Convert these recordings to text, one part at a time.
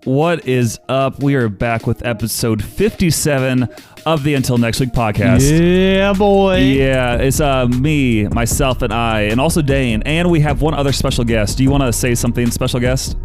What is up? We are back with episode 57 of the Until Next Week podcast. Yeah, boy. Yeah, it's me, myself, and I, and also Dane. And we have one other special guest. Do you want to say something, special guest?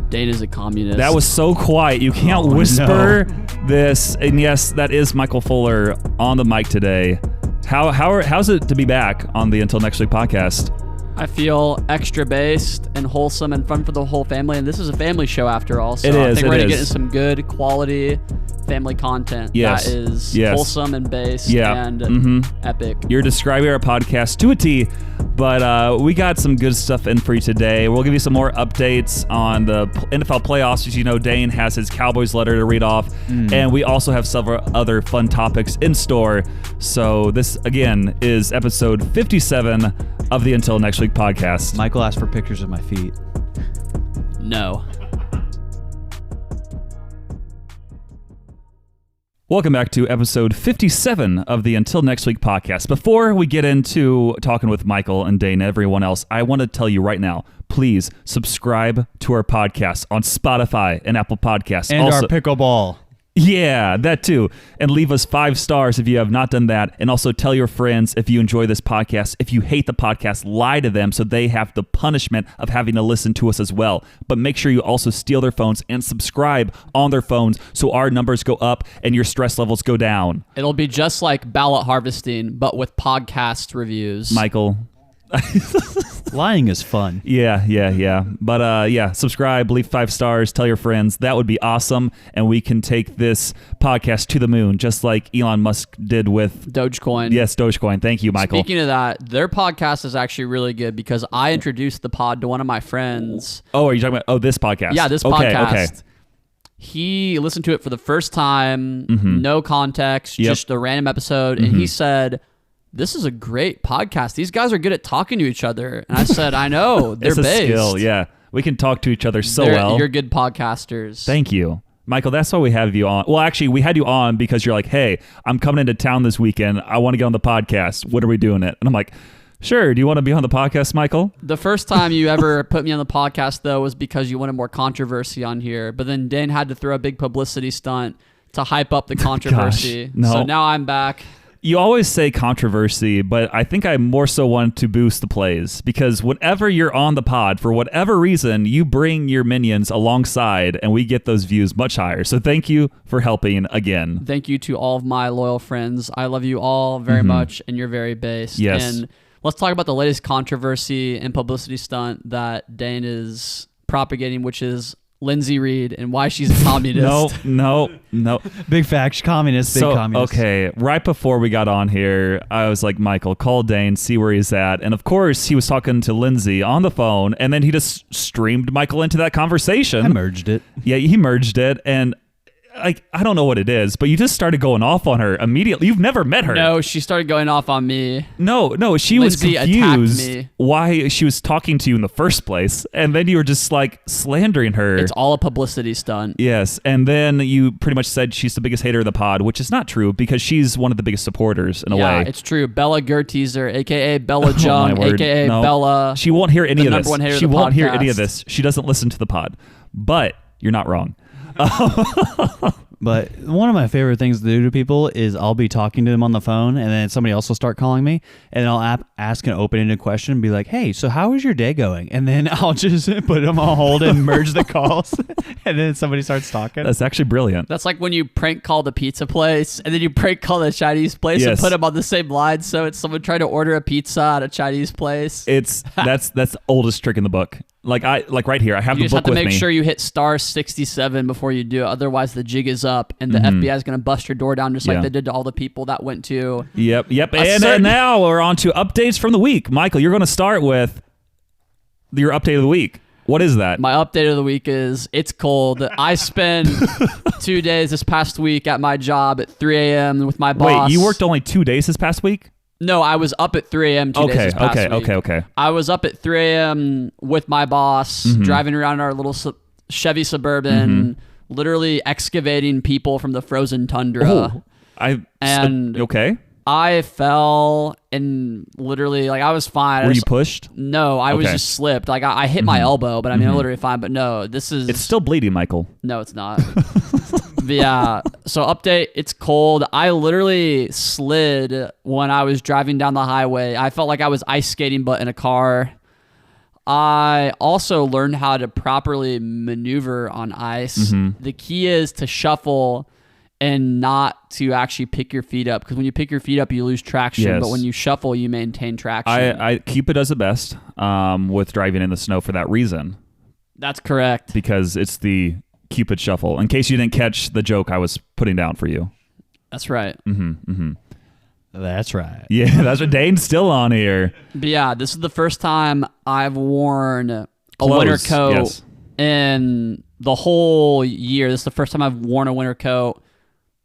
Dane is a communist. That was so quiet. You can't whisper this. And yes, that is Michael Fuller on the mic today. How's it to be back on the Until Next Week podcast? I feel extra based and wholesome and fun for the whole family, and this is a family show after all. So I think we're going to get into some good quality family content that is wholesome and based and epic. You're describing our podcast to a T, but we got some good stuff in for you today. We'll give you some more updates on the NFL playoffs. As you know, Dane has his Cowboys letter to read off, and we also have several other fun topics in store. So this, again, is episode 57 of the Until Next Week podcast. Michael asked for pictures of my feet. No. Welcome back to episode 57 of the Until Next Week podcast. Before we get into talking with Michael and Dane and everyone else, I want to tell you right now, please subscribe to our podcast on Spotify and Apple Podcasts. And also, our pickleball. Yeah, that too. And leave us 5 stars if you have not done that. And also tell your friends if you enjoy this podcast. If you hate the podcast, lie to them so they have the punishment of having to listen to us as well. But make sure you also steal their phones and subscribe on their phones so our numbers go up and your stress levels go down. It'll be just like ballot harvesting, but with podcast reviews. Michael. Lying is fun. Yeah. But subscribe, leave 5 stars, tell your friends. That would be awesome. And we can take this podcast to the moon, just like Elon Musk did with Dogecoin. Yes, Dogecoin. Thank you, Michael. Speaking of that, their podcast is actually really good because I introduced the pod to one of my friends. Oh, are you talking about this podcast? Yeah, this podcast. Okay. He listened to it for the first time, no context, just a random episode, and he said, "This is a great podcast. These guys are good at talking to each other." And I said, "I know. They're it's a based. skill, yeah. We can talk to each other well. You're good podcasters." Thank you. Michael, that's why we have you on. Well, actually, we had you on because you're like, "Hey, I'm coming into town this weekend. I want to get on the podcast. When are we doing it?" And I'm like, "Sure. Do you want to be on the podcast, Michael?" The first time you ever put me on the podcast, though, was because you wanted more controversy on here. But then Dane had to throw a big publicity stunt to hype up the controversy. Gosh, no. So now I'm back. You always say controversy, but I think I more so want to boost the plays because whenever you're on the pod, for whatever reason, you bring your minions alongside and we get those views much higher. So thank you for helping again. Thank you to all of my loyal friends. I love you all very much, and you're very based. Yes. And let's talk about the latest controversy and publicity stunt that Dane is propagating, which is Lindsay Reed and why she's a communist. No. Big fact, communist, big communist. Okay, right before we got on here, I was like, Michael, call Dane, see where he's at. And of course, he was talking to Lindsay on the phone, and then he just streamed Michael into that conversation. I merged it. Yeah, he merged it, and like, I don't know what it is, but you just started going off on her immediately. You've never met her. No, she started going off on me. No, she Lindsay was confused attacked me. Why she was talking to you in the first place, and then you were just like slandering her. It's all a publicity stunt. Yes, and then you pretty much said she's the biggest hater of the pod, which is not true because she's one of the biggest supporters in a way. Yeah, it's true. Bella Gerteaser, a.k.a. Bella Jung, a.k.a. Bella. She won't hear any of this. She won't hear any of this. She doesn't listen to the pod, but you're not wrong. But one of my favorite things to do to people is I'll be talking to them on the phone and then somebody else will start calling me and I'll ask an open-ended question and be like, "Hey, so how is your day going?" And then I'll just put them on hold and merge the calls and then somebody starts talking. That's actually brilliant. That's like when you prank call the pizza place and then you prank call the Chinese place and put them on the same line. So it's someone trying to order a pizza at a Chinese place. That's the oldest trick in the book. Like right here, I have the book with me. You just have to make sure you hit star 67 before you do it. Otherwise, the jig is up, and the FBI is going to bust your door down just like they did to all the people that went to. Yep. And now we're on to updates from the week. Michael, you're going to start with your update of the week. What is that? My update of the week is it's cold. I spent 2 days this past week at my job at 3 a.m. with my boss. Wait, you worked only 2 days this past week? No, I was up at 3 a.m. 2 days this past week. Okay. I was up at 3 a.m. with my boss, driving around our little Chevy Suburban, literally excavating people from the frozen tundra. Okay. I fell and literally, like, I was fine. Were you pushed? No, I was just slipped. Like, I hit my elbow, but I mean, I'm literally fine. But no, this is... It's still bleeding, Michael. No, it's not. But yeah, so update, it's cold. I literally slid when I was driving down the highway. I felt like I was ice skating, but in a car. I also learned how to properly maneuver on ice. The key is to shuffle and not to actually pick your feet up, because when you pick your feet up, you lose traction. But when you shuffle, you maintain traction. Cupid does it best with driving in the snow for that reason. That's correct. Because it's the Cupid shuffle. In case you didn't catch the joke I was putting down for you. That's right. That's right. Yeah, that's what Dane's still on here. But yeah, this is the first time I've worn a winter coat in the whole year. This is the first time I've worn a winter coat.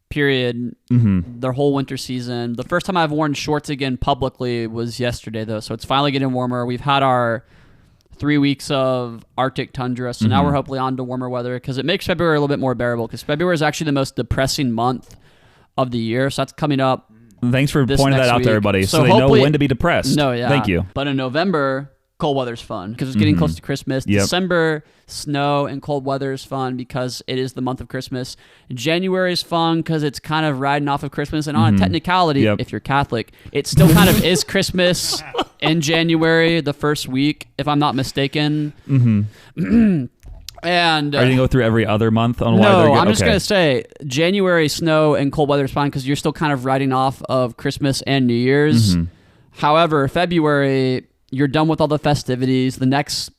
Period. Their whole winter season. The first time I've worn shorts again publicly was yesterday, though. So it's finally getting warmer. We've had our 3 weeks of Arctic tundra, so now we're hopefully on to warmer weather, because it makes February a little bit more bearable, because February is actually the most depressing month of the year. So that's coming up. Thanks for pointing that out to everybody, so they know when to be depressed. No, yeah. Thank you. But in November, cold weather's fun because it's getting close to Christmas. December, snow and cold weather is fun because it is the month of Christmas. January is fun because it's kind of riding off of Christmas. And on a technicality, if you're Catholic, it still kind of is Christmas in January, the first week, if I'm not mistaken. And are you going to go through every other month on why no, they're good? I'm just going to say January, snow and cold weather is fine because you're still kind of riding off of Christmas and New Year's. However, February, you're done with all the festivities. The next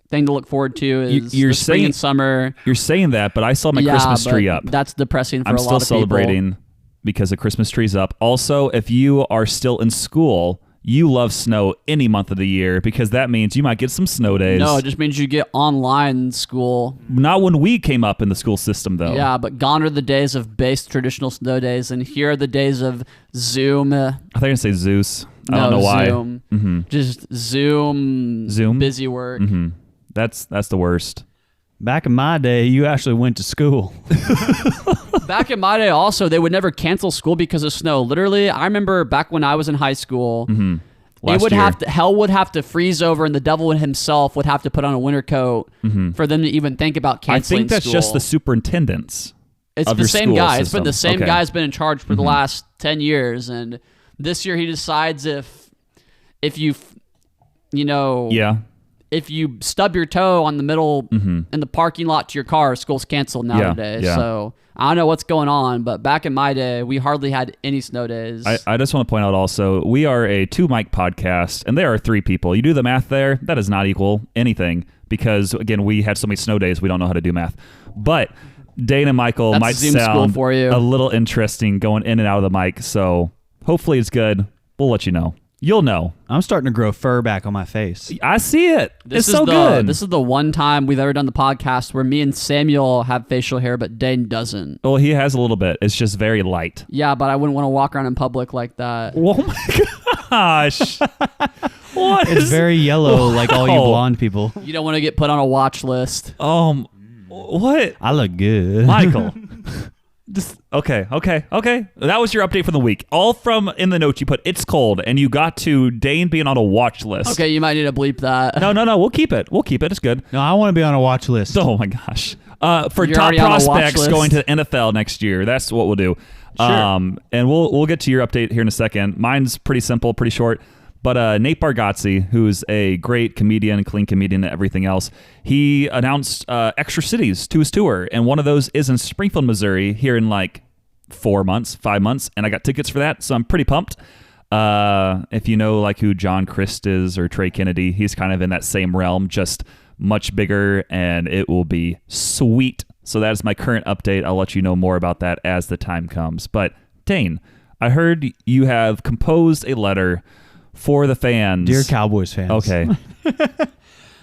thing to look forward to is the spring and summer. You're saying that, but I saw my Christmas tree up. That's depressing for a lot of people. I'm still celebrating because the Christmas tree's up. Also, if you are still in school, you love snow any month of the year because that means you might get some snow days. No, it just means you get online school. Not when we came up in the school system, though. Yeah, but gone are the days of base traditional snow days, and here are the days of Zoom. I thought you were going to say Zeus. I don't know why. Zoom. Just Zoom. Busy work. That's the worst. Back in my day, you actually went to school. Back in my day, also, they would never cancel school because of snow. Literally, I remember back when I was in high school, hell would have to freeze over, and the devil himself would have to put on a winter coat for them to even think about canceling school. I think that's just the superintendents. It's the same guy. It's been the same guy has been in charge for the last 10 years, and this year he decides if you if you stub your toe on the middle in the parking lot to your car, school's canceled nowadays. So I don't know what's going on, but back in my day, we hardly had any snow days. I just want to point out also, we are a 2-mic podcast, and there are 3 people. You do the math there, that does not equal anything because, again, we had so many snow days, we don't know how to do math. But Dane and Michael might sound for you. a little interesting going in and out of the mic, so hopefully it's good. We'll let you know. You'll know. I'm starting to grow fur back on my face. I see it. It's so good. This is the one time we've ever done the podcast where me and Samuel have facial hair, but Dane doesn't. Well, he has a little bit. It's just very light. Yeah, but I wouldn't want to walk around in public like that. Oh my gosh. What? It's very yellow, like all you blonde people. You don't want to get put on a watch list. What? I look good. Michael. Okay. That was your update for the week. All from in the notes you put, it's cold, and you got to Dane being on a watch list. Okay, you might need to bleep that. No, we'll keep it. It's good. No, I want to be on a watch list. Oh my gosh. For top prospects going to the NFL next year, that's what we'll do. Sure. And we'll get to your update here in a second. Mine's pretty simple, pretty short. But Nate Bargatze, who's a great comedian, clean comedian, and everything else, he announced extra cities to his tour, and one of those is in Springfield, Missouri, here in like 5 months, and I got tickets for that, so I'm pretty pumped. If you know like who John Christ is or Trey Kennedy, he's kind of in that same realm, just much bigger, and it will be sweet. So that is my current update. I'll let you know more about that as the time comes. But Dane, I heard you have composed a letter for the fans. Dear Cowboys fans. Okay.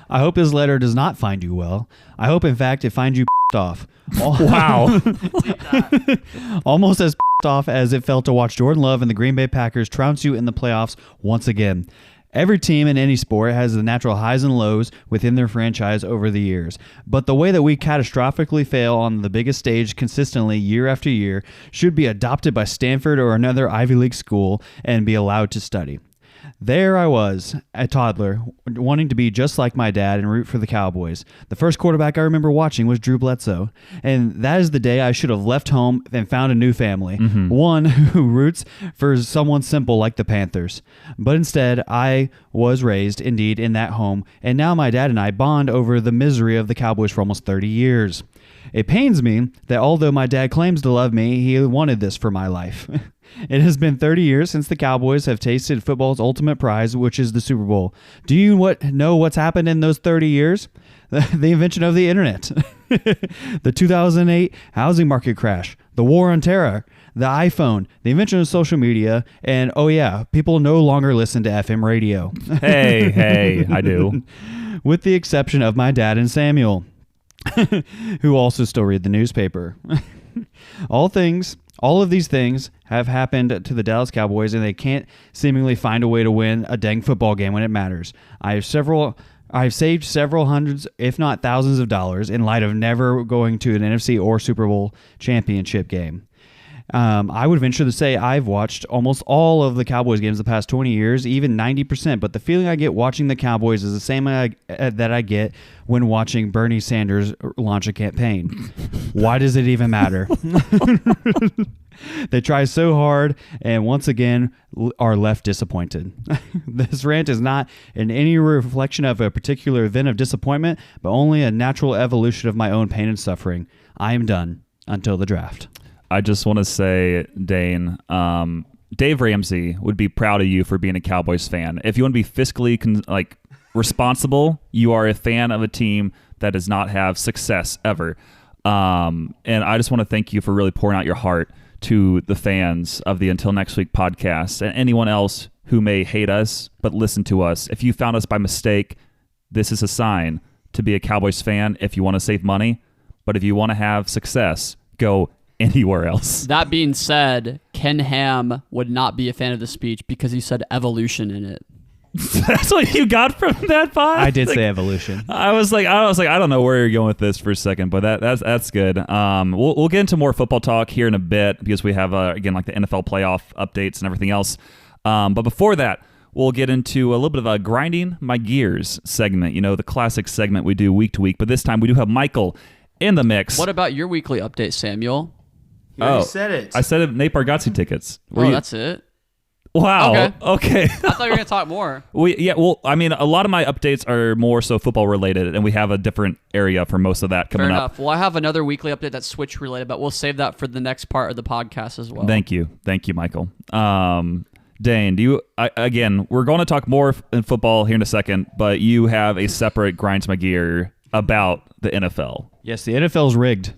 I hope this letter does not find you well. I hope, in fact, it finds you off. Wow. Almost as off as it felt to watch Jordan Love and the Green Bay Packers trounce you in the playoffs once again. Every team in any sport has the natural highs and lows within their franchise over the years, but the way that we catastrophically fail on the biggest stage consistently year after year should be adopted by Stanford or another Ivy League school and be allowed to study. There I was, a toddler, wanting to be just like my dad and root for the Cowboys. The first quarterback I remember watching was Drew Bledsoe, and that is the day I should have left home and found a new family, one who roots for someone simple like the Panthers. But instead, I was raised, indeed, in that home, and now my dad and I bond over the misery of the Cowboys for almost 30 years. It pains me that although my dad claims to love me, he wanted this for my life. It has been 30 years since the Cowboys have tasted football's ultimate prize, which is the Super Bowl. Do you know what's happened in those 30 years? The invention of the internet, the 2008 housing market crash, the war on terror, the iPhone, the invention of social media, and oh yeah, people no longer listen to FM radio. Hey, I do. With the exception of my dad and Samuel, who also still read the newspaper. All of these things have happened to the Dallas Cowboys, and they can't seemingly find a way to win a dang football game when it matters. I've saved several hundreds, if not thousands of dollars in light of never going to an NFC or Super Bowl championship game. I would venture to say I've watched almost all of the Cowboys games the past 20 years, even 90%, but the feeling I get watching the Cowboys is the same that I get when watching Bernie Sanders launch a campaign. Why does it even matter? They try so hard and once again are left disappointed. This rant is not in any reflection of a particular event of disappointment, but only a natural evolution of my own pain and suffering. I am done until the draft. I just want to say, Dane, Dave Ramsey would be proud of you for being a Cowboys fan. If you want to be fiscally responsible, you are a fan of a team that does not have success ever. And I just want to thank you for really pouring out your heart to the fans of the Until Next Week podcast and anyone else who may hate us but listen to us. If you found us by mistake, this is a sign to be a Cowboys fan if you want to save money. But if you want to have success, go anywhere else. That being said, Ken Ham would not be a fan of the speech because he said evolution in it. That's what you got from that pod? I did say evolution. I was like, I don't know where you're going with this for a second, but that's good. We'll get into more football talk here in a bit because we have again like the NFL playoff updates and everything else. But before that, we'll get into a little bit of a grinding my gears segment. You know, the classic segment we do week to week, but this time we do have Michael in the mix. What about your weekly update, Samuel? You said it. I said it. Nate Bargatze tickets. That's it. Wow. Okay. I thought you were going to talk more. I mean, a lot of my updates are more so football related, and we have a different area for most of that coming Fair up. enough. Well, I have another weekly update that's Switch related, but we'll save that for the next part of the podcast as well. Thank you, Michael. Dane, we're going to talk more in football here in a second, but you have a separate grind to my gear about the NFL. Yes, the NFL's rigged.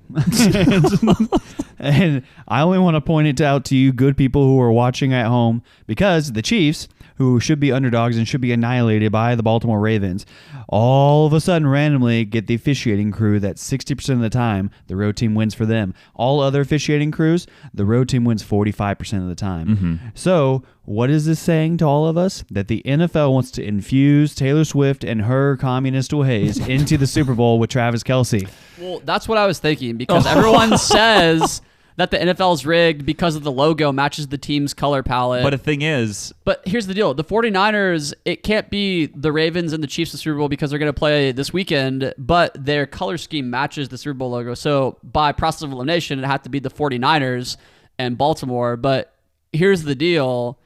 And I only want to point it out to you good people who are watching at home because the Chiefs, who should be underdogs and should be annihilated by the Baltimore Ravens, all of a sudden randomly get the officiating crew that 60% of the time the road team wins for them. All other officiating crews, the road team wins 45% of the time. Mm-hmm. So what is this saying to all of us? That the NFL wants to infuse Taylor Swift and her communist ways into the Super Bowl with Travis Kelce. Well, that's what I was thinking because everyone says that the NFL is rigged because of the logo matches the team's color palette. But the thing is... But here's the deal. The 49ers, it can't be the Ravens and the Chiefs in the Super Bowl because they're going to play this weekend, but their color scheme matches the Super Bowl logo. So by process of elimination, it had to be the 49ers and Baltimore. But here's the deal.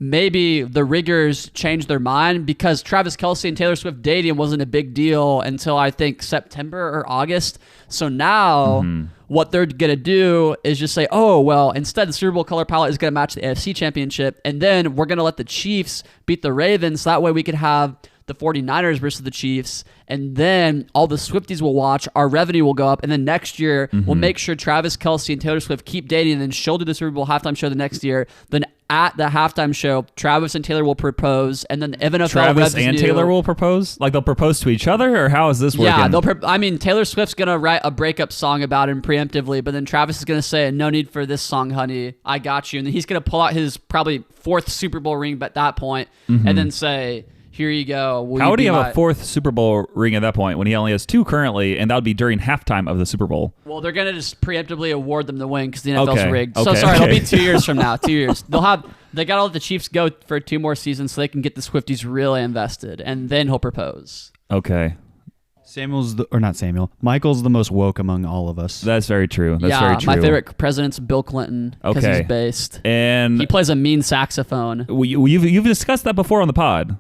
Maybe the riggers changed their mind because Travis Kelce and Taylor Swift dating wasn't a big deal until I think September or August. So now what they're going to do is just say, oh, well, instead the Super Bowl color palette is going to match the AFC Championship. And then we're going to let the Chiefs beat the Ravens. So that way we could have the 49ers versus the Chiefs. And then all the Swifties will watch. Our revenue will go up. And then next year, we'll make sure Travis Kelce and Taylor Swift keep dating. And then she'll do the Super Bowl halftime show the next year. Then at the halftime show, Travis and Taylor will propose, and then the NFL Travis Revs and Taylor will propose? Like they'll propose to each other, or how is this working? Yeah, Taylor Swift's going to write a breakup song about him preemptively, but then Travis is going to say, no need for this song, honey. I got you. And then he's going to pull out his probably 4th Super Bowl ring at that point, and then say, here you go. How would he have a 4th Super Bowl ring at that point when he only has 2 currently, and that would be during halftime of the Super Bowl? Well, they're going to just preemptively award them the win because the NFL's rigged. So sorry, it'll be 2 years from now. 2 years. They got to let the Chiefs go for 2 more seasons so they can get the Swifties really invested, and then he'll propose. Okay. Michael's the most woke among all of us. That's very true. That's very true. My favorite president's Bill Clinton because he's based. And he plays a mean saxophone. You've discussed that before on the pod.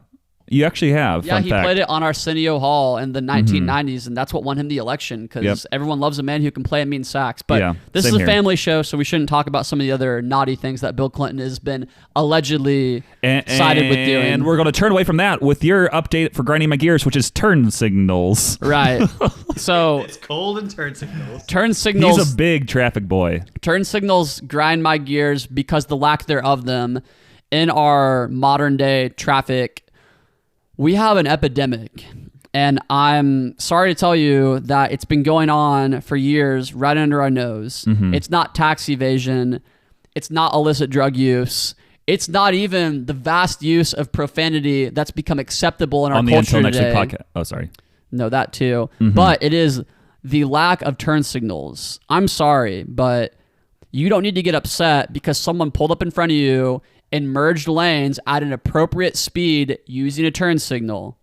You actually have. Yeah, he played it on Arsenio Hall in the 1990s, and that's what won him the election because everyone loves a man who can play a mean sax. But this is a family show, so we shouldn't talk about some of the other naughty things that Bill Clinton has been allegedly sided with doing. And we're going to turn away from that with your update for grinding my gears, which is turn signals. Right. So it's cold and turn signals. Turn signals. He's a big traffic boy. Turn signals grind my gears because the lack thereof them in our modern day traffic. We have an epidemic, and I'm sorry to tell you that it's been going on for years right under our nose. It's not tax evasion. It's not illicit drug use. It's not even the vast use of profanity that's become acceptable in our culture today. Podcast. Oh, sorry. No, that too. But it is the lack of turn signals. I'm sorry, but you don't need to get upset because someone pulled up in front of you and merged lanes at an appropriate speed using a turn signal.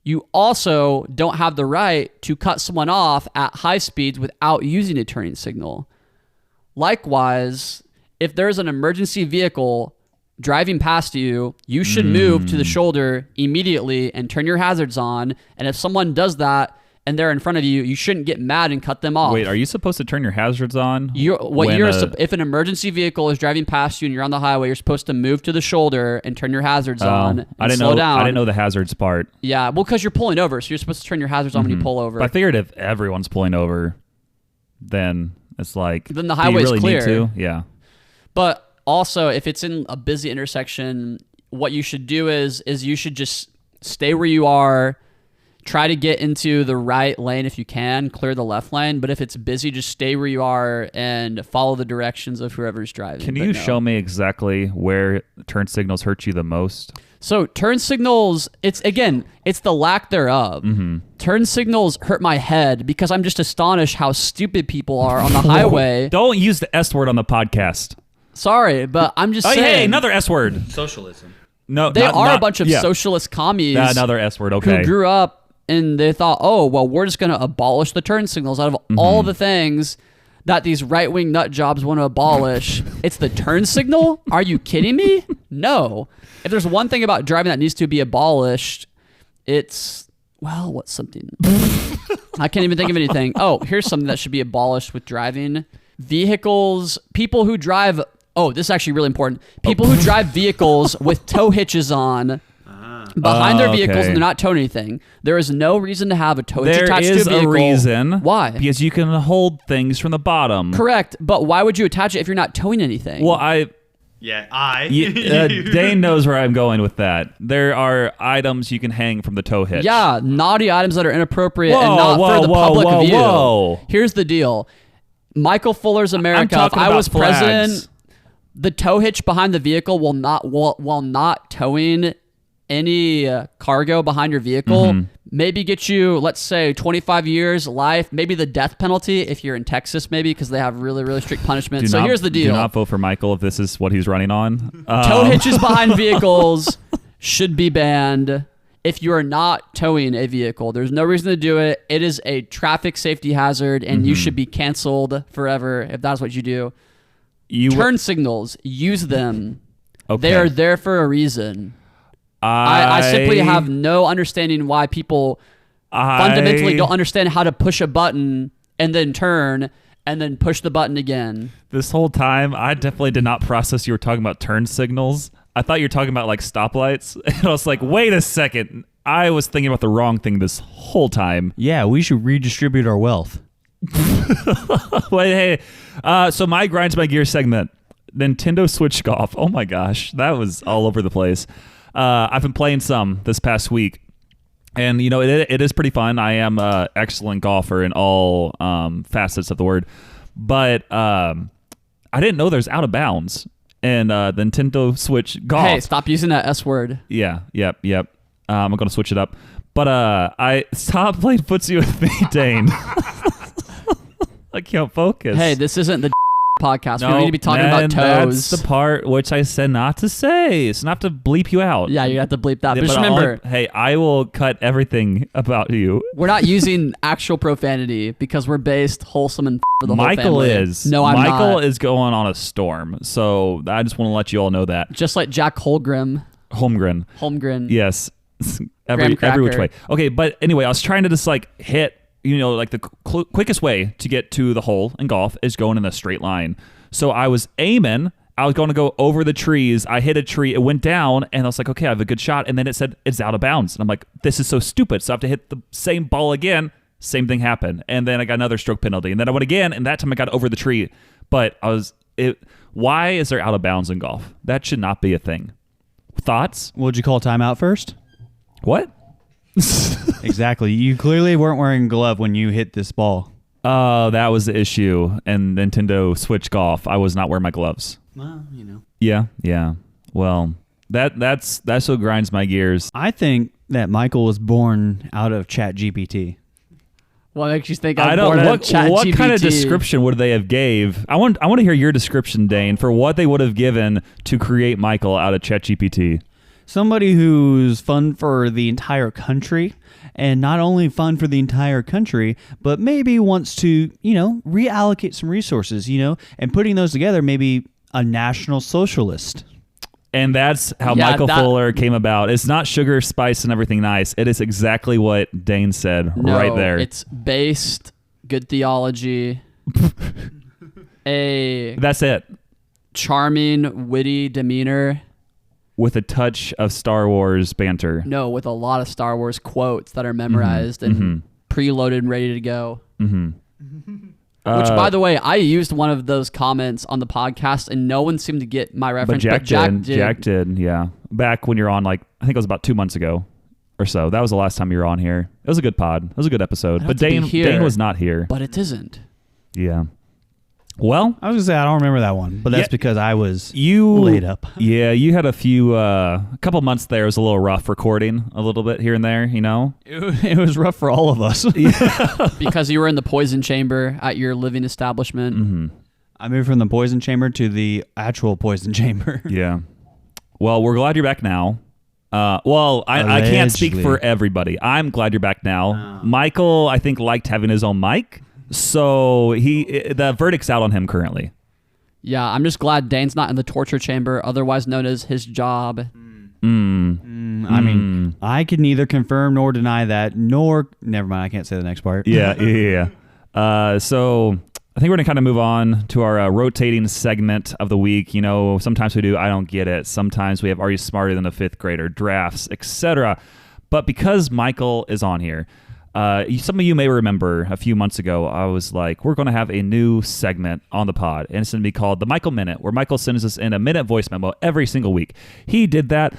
You also don't have the right to cut someone off at high speeds without using a turning signal. Likewise, if there's an emergency vehicle driving past you, you should move to the shoulder immediately and turn your hazards on. And if someone does that and they're in front of you, you shouldn't get mad and cut them off. Wait, are you supposed to turn your hazards on? If an emergency vehicle is driving past you and you're on the highway, you're supposed to move to the shoulder and turn your hazards on and slow down. I didn't know the hazards part. Yeah, well, because you're pulling over, so you're supposed to turn your hazards on when you pull over. But I figured if everyone's pulling over, then it's like... Then the highway's really clear. Need to? Yeah. But also, if it's in a busy intersection, what you should do is you should just stay where you are. Try to get into the right lane if you can, clear the left lane. But if it's busy, just stay where you are and follow the directions of whoever's driving. Can you show me exactly where turn signals hurt you the most? So turn signals, it's the lack thereof. Turn signals hurt my head because I'm just astonished how stupid people are on the highway. Don't use the S word on the podcast. Sorry, but I'm just saying. Hey, another S word. Socialism. No, they are a bunch of socialist commies. Another S word, okay. Who grew up and they thought, oh, well, we're just going to abolish the turn signals out of all the things that these right-wing nut jobs want to abolish. It's the turn signal? Are you kidding me? No. If there's one thing about driving that needs to be abolished, it's, well, what's something? I can't even think of anything. Oh, here's something that should be abolished with driving. Vehicles, people who drive, this is actually really important. People who drive vehicles with tow hitches on behind their vehicles and they're not towing anything. There is no reason to have a tow hitch attached to a vehicle. There is a reason. Why? Because you can hold things from the bottom. Correct. But why would you attach it if you're not towing anything? Well, Dane knows where I'm going with that. There are items you can hang from the tow hitch. Yeah, naughty items that are inappropriate and not for the public view. Here's the deal. Michael Fuller's America, if I was president, the tow hitch behind the vehicle while not towing any cargo behind your vehicle, maybe get you, let's say, 25 years, life, maybe the death penalty if you're in Texas, maybe, because they have really, really strict punishments. So here's the deal. Do not vote for Michael if this is what he's running on. Tow hitches behind vehicles should be banned if you are not towing a vehicle. There's no reason to do it. It is a traffic safety hazard, and you should be canceled forever if that's what you do. Turn signals, use them. Okay. They are there for a reason. I simply have no understanding why people fundamentally don't understand how to push a button and then turn and then push the button again. This whole time, I definitely did not process you were talking about turn signals. I thought you were talking about like stoplights. And I was like, wait a second. I was thinking about the wrong thing this whole time. Yeah, we should redistribute our wealth. Wait, hey. So my Grinds My Gear segment. Nintendo Switch Golf. Oh my gosh, that was all over the place. I've been playing some this past week, and it is pretty fun. I am an excellent golfer in all facets of the word, but I didn't know there's out of bounds and the Nintendo Switch Golf. Hey, stop using that S word. Yeah, yep. I'm gonna switch it up. But I stopped playing footsie with me, Dane. I can't focus. Hey, this isn't the podcast. We need to be talking about toes. That's the part which I said not to say. It's not to bleep you out. Yeah, you have to bleep that. But just remember, hey, I will cut everything about you. We're not using actual profanity because we're based wholesome and for the whole family. Michael is. No, I'm not. Michael is going on a storm. So I just want to let you all know that. Just like Jack Holmgren. Yes. every which way. Okay, but anyway, I was trying to just hit. The quickest way to get to the hole in golf is going in a straight line. So I was aiming. I was going to go over the trees. I hit a tree. It went down, and I was like, okay, I have a good shot. And then it said it's out of bounds. And I'm like, this is so stupid. So I have to hit the same ball again. Same thing happened. And then I got another stroke penalty. And then I went again, and that time I got over the tree. But why is there out of bounds in golf? That should not be a thing. Thoughts? Would you call timeout first? What? Exactly. You clearly weren't wearing a glove when you hit this ball. Oh, that was the issue. And Nintendo Switch Golf, I was not wearing my gloves. Well, Yeah. Well, that's what grinds my gears. I think that Michael was born out of ChatGPT. What makes you think what kind of description would they have gave? I want to hear your description, Dane, for what they would have given to create Michael out of ChatGPT. Somebody who's fun for the entire country, and not only fun for the entire country, but maybe wants to, reallocate some resources, and putting those together, maybe a national socialist. And that's how Michael Fuller came about. It's not sugar, spice, and everything nice. It is exactly what Dane said right there. It's based, good theology, that's it. Charming, witty demeanor. With a touch of Star Wars banter. No, with a lot of Star Wars quotes that are memorized and preloaded and ready to go. Which, by the way, I used one of those comments on the podcast, and no one seemed to get my reference. But Jack did, yeah. Back when you're on, I think it was about 2 months ago or so. That was the last time you were on here. It was a good pod. It was a good episode. But Dane was not here. But it isn't. Yeah. Well, I was going to say, I don't remember that one, but that's because I was laid up. Yeah, you had a couple months there. It was a little rough recording a little bit here and there, It was rough for all of us. Because you were in the poison chamber at your living establishment. Mm-hmm. I moved from the poison chamber to the actual poison chamber. Yeah. Well, we're glad you're back now. I can't speak for everybody. I'm glad you're back now. Michael, I think, liked having his own mic. So the verdict's out on him currently. Yeah, I'm just glad Dane's not in the torture chamber, otherwise known as his job. I mean, I can neither confirm nor deny that, nor... Never mind, I can't say the next part. Yeah. So I think we're going to kind of move on to our rotating segment of the week. Sometimes we do I Don't Get It. Sometimes we have Are You Smarter Than a Fifth Grader? Drafts, etc. But because Michael is on here... some of you may remember a few months ago, I was like, we're going to have a new segment on the pod, and it's going to be called the Michael Minute, where Michael sends us in a minute voice memo every single week. He did that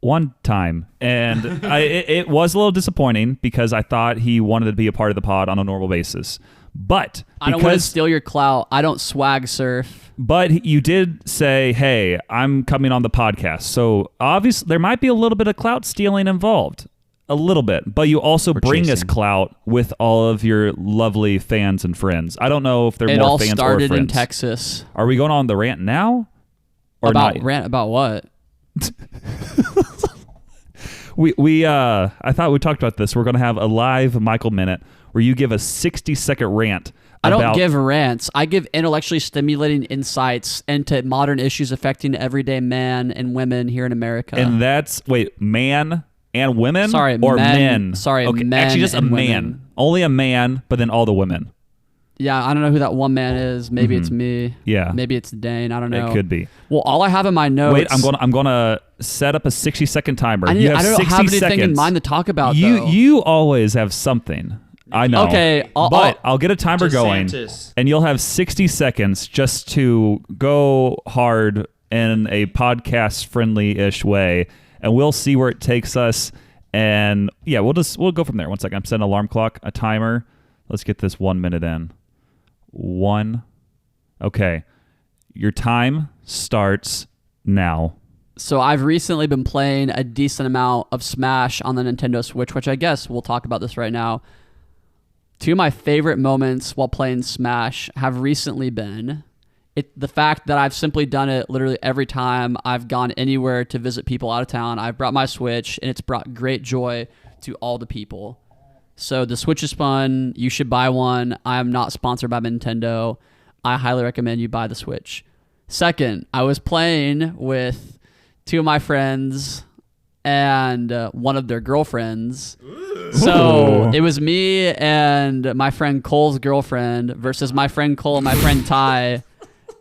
one time, and it was a little disappointing because I thought he wanted to be a part of the pod on a normal basis. But I don't want to steal your clout. I don't swag surf. But you did say, hey, I'm coming on the podcast. So obviously there might be a little bit of clout stealing involved. A little bit, but you also bring us clout with all of your lovely fans and friends. I don't know if they're more fans or friends. It all started in Texas. Are we going on the rant now? Or not? Rant about what? I thought we talked about this. We're going to have a live Michael Minute where you give a 60-second rant. I don't give rants. I give intellectually stimulating insights into modern issues affecting everyday man and women here in America. And that's, man... And women? Sorry, or men? Sorry, okay, men. Actually, just a man. Women. Only a man, but then all the women. Yeah, I don't know who that one man is. Maybe it's me. Yeah. Maybe it's Dane. I don't know. It could be. Well, all I have in my notes... Wait, I'm gonna set up a 60-second timer. I don't have anything in mind to talk about, though. You always have something. I know. Okay, I'll get a timer going, and you'll have 60 seconds just to go hard in a podcast-friendly-ish way, and we'll see where it takes us. And yeah, we'll go from there. 1 second. I'm setting an alarm clock, a timer. Let's get this 1 minute in. 1. Okay. Your time starts now. So I've recently been playing a decent amount of Smash on the Nintendo Switch, which I guess we'll talk about this right now. Two of my favorite moments while playing Smash have recently been the fact that I've simply done it literally every time I've gone anywhere to visit people out of town. I've brought my Switch, and it's brought great joy to all the people. So the Switch is fun. You should buy one. I am not sponsored by Nintendo. I highly recommend you buy the Switch. Second, I was playing with two of my friends and one of their girlfriends. Ooh. So it was me and my friend Cole's girlfriend versus my friend Cole and my friend Ty.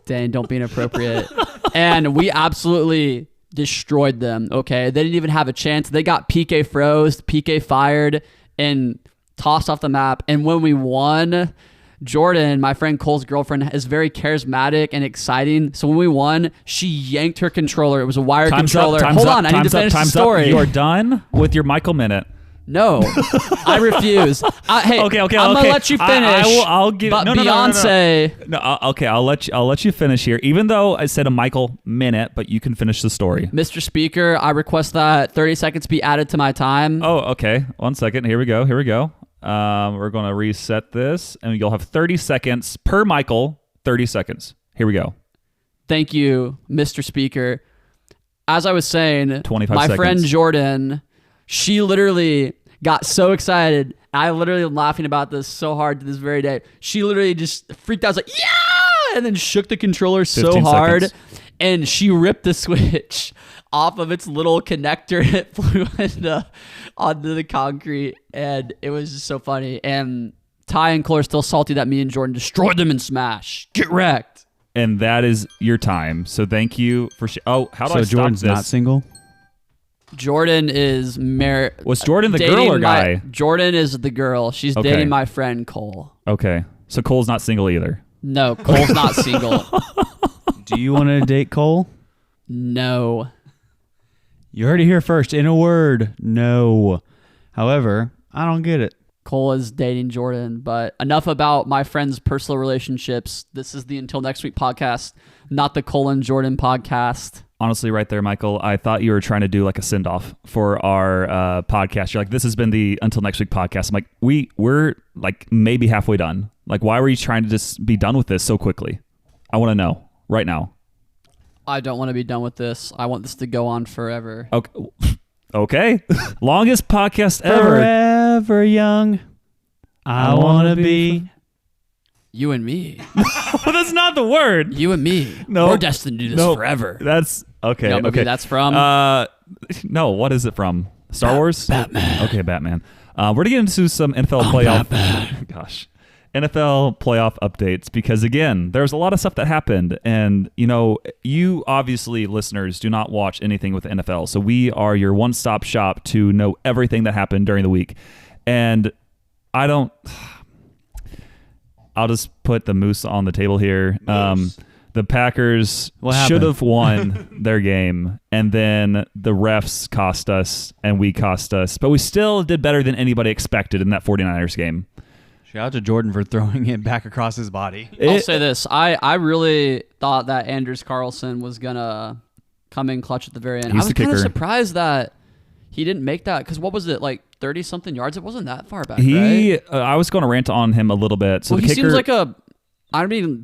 Dang, don't be inappropriate. And we absolutely destroyed them, okay? They didn't even have a chance. They got PK froze, PK fired, and tossed off the map. And when we won, Jordan, my friend Cole's girlfriend, is very charismatic and exciting. So when we won, she yanked her controller. It was a wired controller. Hold on, I need to finish the story. You are done with your Michael minute. No, I refuse. Hey, okay, I'm gonna let you finish. I'll give. But Beyonce. No, okay, I'll let you finish here. Even though I said a Michael minute, but you can finish the story. Mr. Speaker, I request that 30 seconds be added to my time. Oh, okay. 1 second. Here we go. We're gonna reset this, and you'll have 30 seconds per Michael. 30 seconds. Here we go. Thank you, Mr. Speaker. As I was saying, 25 my seconds. friend Jordan, she literally got so excited. I literally am laughing about this so hard to this very day. She literally just freaked out. I was like, yeah! And then shook the controller so hard. Seconds. And she ripped the Switch off of its little connector. And it flew onto the concrete. And it was just so funny. And Ty and Cole are still salty that me and Jordan destroyed them in Smash. Get wrecked. And that is your time. So thank you for... how do I stop Jordan's this? not single? Jordan is married. Was Jordan the girl or guy? Jordan is the girl. She's dating my friend Cole. Okay. So Cole's not single either. No, Cole's not single. Do you want to date Cole? No. You heard it here first. In a word, no. However, I don't get it. Cole is dating Jordan, but enough about my friends' personal relationships. This is the Until Next Week podcast, not the Cole and Jordan podcast. Honestly, right there, Michael, I thought you were trying to do like a send-off for our podcast. You're like, this has been the Until Next Week podcast. I'm like, we're like maybe halfway done. Like, why were you trying to just be done with this so quickly? I want to know right now. I don't want to be done with this. I want this to go on forever. Okay. Longest podcast ever. Forever young. I want to be... You and me. Well, that's not the word. You and me. No. We're destined to do this forever. That's... Okay. You know, maybe that's from... No, what is it from? Star Wars? Batman. Okay, Batman. We're going to get into some NFL playoff... Batman. Gosh. NFL playoff updates because, again, there's a lot of stuff that happened. And, you obviously, listeners, do not watch anything with the NFL. So we are your one-stop shop to know everything that happened during the week. And I'll just put the moose on the table here. The Packers should have won their game, and then the refs cost us, and we cost us. But we still did better than anybody expected in that 49ers game. Shout out to Jordan for throwing it back across his body. I'll say this. I really thought that Anders Carlson was going to come in clutch at the very end. I was kind of surprised that he didn't make that, because what was it, like 30-something yards? It wasn't that far back, right? I was going to rant on him a little bit. So he seems like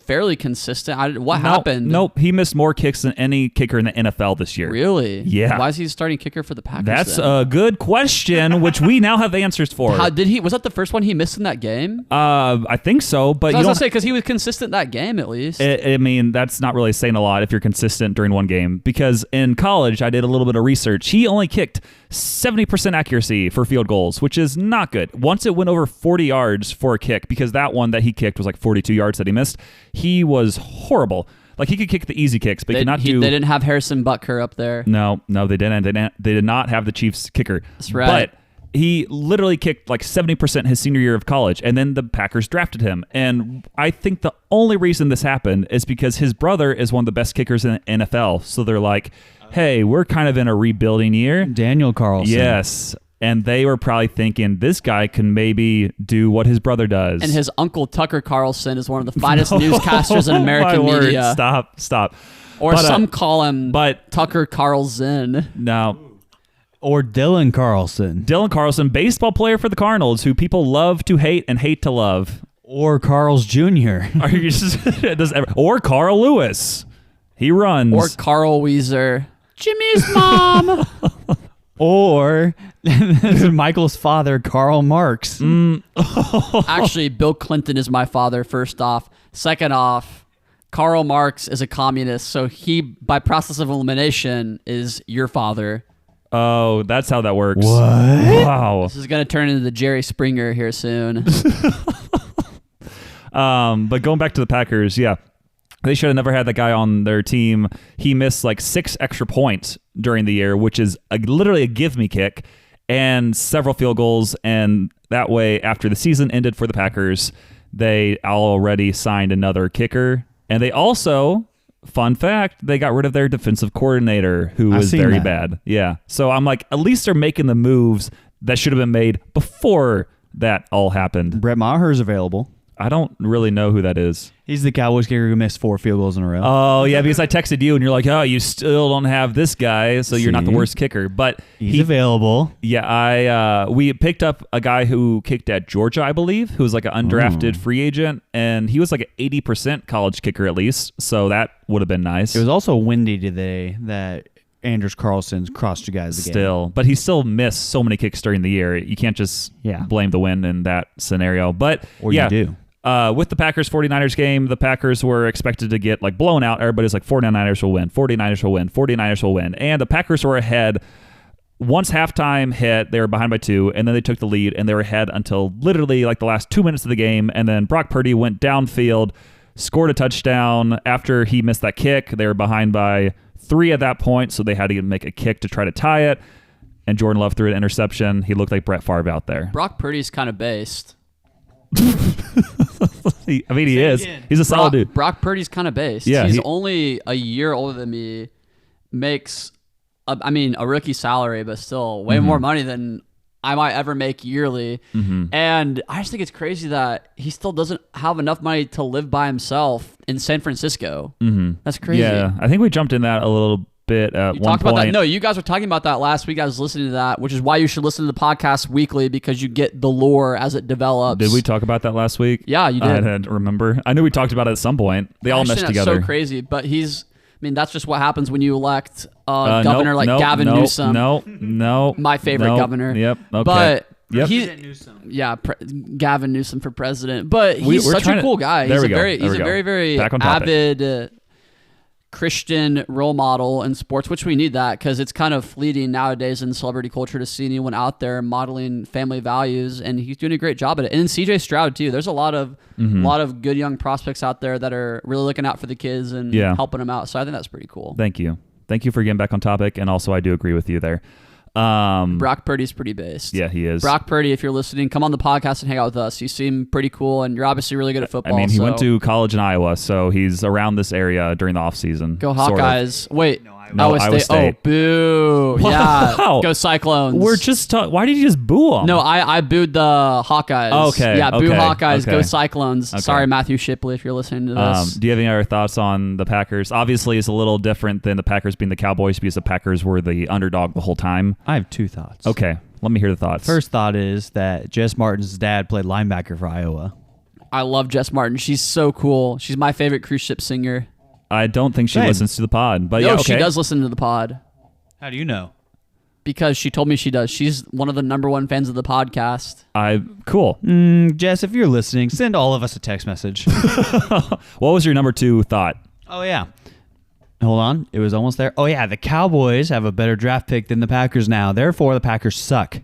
fairly consistent. What happened? Nope. He missed more kicks than any kicker in the NFL this year. Really? Yeah. Why is he starting kicker for the Packers? That's a good question, which we now have answers for. Was that the first one he missed in that game? I think so, but I was going to say, because he was consistent that game at least. I mean, that's not really saying a lot if you're consistent during one game, because in college, I did a little bit of research. He only kicked 70% accuracy for field goals, which is not good. Once it went over 40 yards for a kick, because that one that he kicked was like 42 yards that he missed, he was horrible. Like, he could kick the easy kicks, but he could not do... They didn't have Harrison Butker up there. No, they didn't. They did not have the Chiefs kicker. That's right. But He literally kicked like 70% his senior year of college, and then the Packers drafted him. And I think the only reason this happened is because his brother is one of the best kickers in the NFL. So they're like, hey, we're kind of in a rebuilding year. Daniel Carlson. Yes. And they were probably thinking this guy can maybe do what his brother does. And his uncle Tucker Carlson is one of the finest newscasters in American media. Stop. Or some call him Tucker Carlson. No. Or Dylan Carlson. Dylan Carlson, baseball player for the Cardinals, who people love to hate and hate to love. Or Carl's Jr. Or Carl Lewis. He runs. Or Carl Weezer. Jimmy's mom. Or Michael's father, Karl Marx. Actually, Bill Clinton is my father, first off. Second off, Karl Marx is a communist, so he, by process of elimination, is your father. Oh, that's how that works. What? Wow. This is going to turn into the Jerry Springer here soon. But going back to the Packers, yeah. They should have never had that guy on their team. He missed like 6 extra points during the year, which is literally a give-me kick, and several field goals. And that way, after the season ended for the Packers, they already signed another kicker. And they also... Fun fact, they got rid of their defensive coordinator, who was very bad. Yeah. So I'm like, at least they're making the moves that should have been made before that all happened. Brett Maher's available. I don't really know who that is. He's the Cowboys kicker who missed 4 field goals in a row. Oh, yeah, because I texted you and you're like, oh, you still don't have this guy, so you're not the worst kicker. But he's available. Yeah, we picked up a guy who kicked at Georgia, I believe, who was like an undrafted free agent, and he was like an 80% college kicker at least, so that would have been nice. It was also windy today that Anders Carlson's crossed you guys again. Still, but he still missed so many kicks during the year. You can't just blame the wind in that scenario. But you do. With the Packers-49ers game, the Packers were expected to get like blown out. Everybody's like, 49ers will win, 49ers will win, 49ers will win. And the Packers were ahead. Once halftime hit, they were behind by 2, and then they took the lead, and they were ahead until literally like the last 2 minutes of the game. And then Brock Purdy went downfield, scored a touchdown. After he missed that kick, they were behind by 3 at that point, so they had to make a kick to try to tie it. And Jordan Love threw an interception. He looked like Brett Favre out there. Brock Purdy's kind of based. He is. He's a solid dude. Brock Purdy's kind of based. Yeah, he's only a year older than me. Makes, a rookie salary, but still way more money than I might ever make yearly. And I just think it's crazy that he still doesn't have enough money to live by himself in San Francisco. That's crazy. Yeah, I think we jumped in that a little bit at one point. About that. No, you guys were talking about that last week. I was listening to that, which is why you should listen to the podcast weekly, because you get the lore as it develops. Did we talk about that last week? Yeah, you did. I didn't remember. I knew we talked about it at some point. They all meshed together. That's so crazy. But that's just what happens when you elect a governor like Gavin Newsom. No. My favorite governor. Yep. Okay. But Newsom. Yeah, Gavin Newsom for president. But he's such a cool guy. He's a very, very avid Christian role model in sports, which we need that because it's kind of fleeting nowadays in celebrity culture to see anyone out there modeling family values, and he's doing a great job at it. And CJ Stroud too. There's a lot of good young prospects out there that are really looking out for the kids and helping them out. So I think that's pretty cool. Thank you for getting back on topic, and also I do agree with you there. Brock Purdy's pretty based. Yeah, he is. Brock Purdy, if you're listening, come on the podcast and hang out with us. You seem pretty cool, and you're obviously really good at football. He went to college in Iowa, so he's around this area during the offseason. Go Hawkeyes. Sort of. Wait. Iowa State. Oh, boo. Wow. Yeah. Go Cyclones. We're just why did you just boo them? No, I booed the Hawkeyes. Okay. Yeah, boo Hawkeyes. Okay. Go Cyclones. Okay. Sorry, Matthew Shipley, if you're listening to this. Do you have any other thoughts on the Packers? Obviously, it's a little different than the Packers being the Cowboys because the Packers were the underdog the whole time. I have 2 thoughts. Okay. Let me hear the thoughts. First thought is that Jess Martin's dad played linebacker for Iowa. I love Jess Martin. She's so cool. She's my favorite cruise ship singer. I don't think she listens to the pod, but no, she does listen to the pod. How do you know? Because she told me she does. She's one of the #1 fans of the podcast. Cool. Jess, if you're listening, send all of us a text message. What was your number 2 thought? Oh, yeah. Hold on. It was almost there. Oh, yeah. The Cowboys have a better draft pick than the Packers now. Therefore, the Packers suck.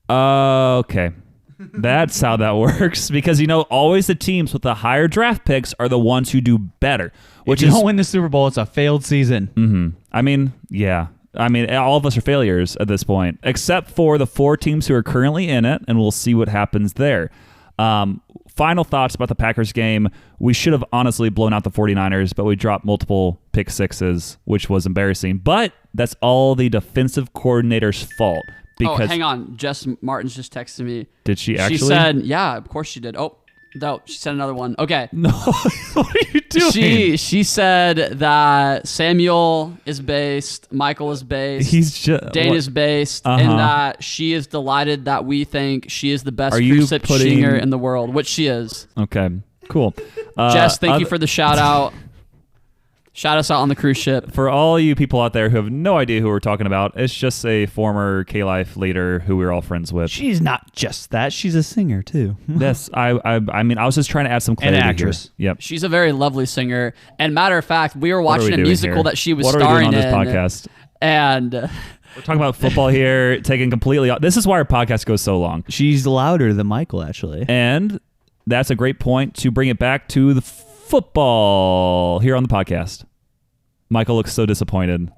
Okay. That's how that works. Because, always the teams with the higher draft picks are the ones who do better. If you don't win the Super Bowl, it's a failed season. I mean, yeah. I mean, all of us are failures at this point, except for the 4 teams who are currently in it, and we'll see what happens there. Final thoughts about the Packers game. We should have honestly blown out the 49ers, but we dropped multiple pick sixes, which was embarrassing. But that's all the defensive coordinator's fault. Because hang on. Jess Martin's just texted me. Did she actually? She said, yeah, of course she did. Oh, no, she said another one. Okay. No, what are you doing? She said that Samuel is based, Michael is based, Dane is based, and that she is delighted that we think she is the best crucifix singer in the world, which she is. Okay, cool. Jess, thank you for the shout out. Shout us out on the cruise ship. For all you people out there who have no idea who we're talking about, it's just a former K-Life leader who we're all friends with. She's not just that. She's a singer, too. Yes. I mean, I was just trying to add some clarity. An actress. Here. Yep. She's a very lovely singer. And matter of fact, we were watching a musical that she was starring in. What are we doing on this podcast? And we're talking about football here, taking completely off. This is why our podcast goes so long. She's louder than Michael, actually. And that's a great point to bring it back to the football here on the podcast. Michael looks so disappointed.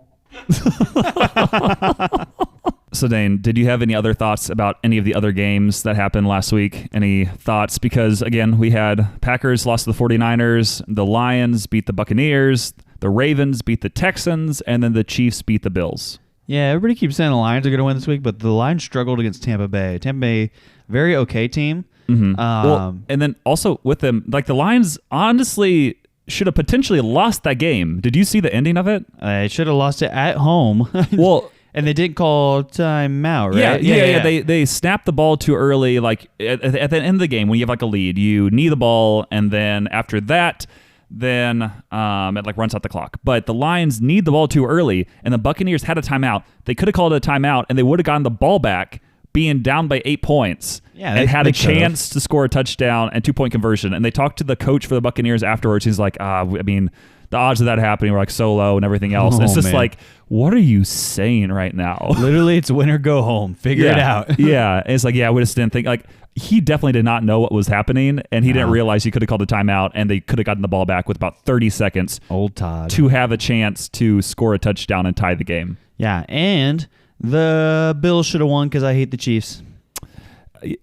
So, Dane, did you have any other thoughts about any of the other games that happened last week? Any thoughts? Because, again, we had Packers lost to the 49ers, the Lions beat the Buccaneers, the Ravens beat the Texans, and then the Chiefs beat the Bills. Yeah, everybody keeps saying the Lions are going to win this week, but the Lions struggled against Tampa Bay. Tampa Bay, very okay team. Mm-hmm. Well, and then also with them, like the Lions, honestly should have potentially lost that game. Did you see the ending of it? I should have lost it at home. Well, and they didn't call timeout, right? Yeah. They snapped the ball too early. Like at the end of the game, when you have like a lead, you knee the ball, and then after that, then it like runs out the clock. But the Lions need the ball too early, and the Buccaneers had a timeout. They could have called it a timeout, and they would have gotten the ball back, being down by 8 points. Yeah, they had a chance to score a touchdown and 2-point conversion. And they talked to the coach for the Buccaneers afterwards. He's like, I mean, the odds of that happening were like so low and everything else. And it's just like, what are you saying right now? Literally, it's win or go home. Figure it out. Yeah. And it's like, we just didn't think, like, he definitely did not know what was happening, and he didn't realize he could have called a timeout, and they could have gotten the ball back with about 30 seconds. Old Todd. To have a chance to score a touchdown and tie the game. Yeah, and the Bills should have won because I hate the Chiefs.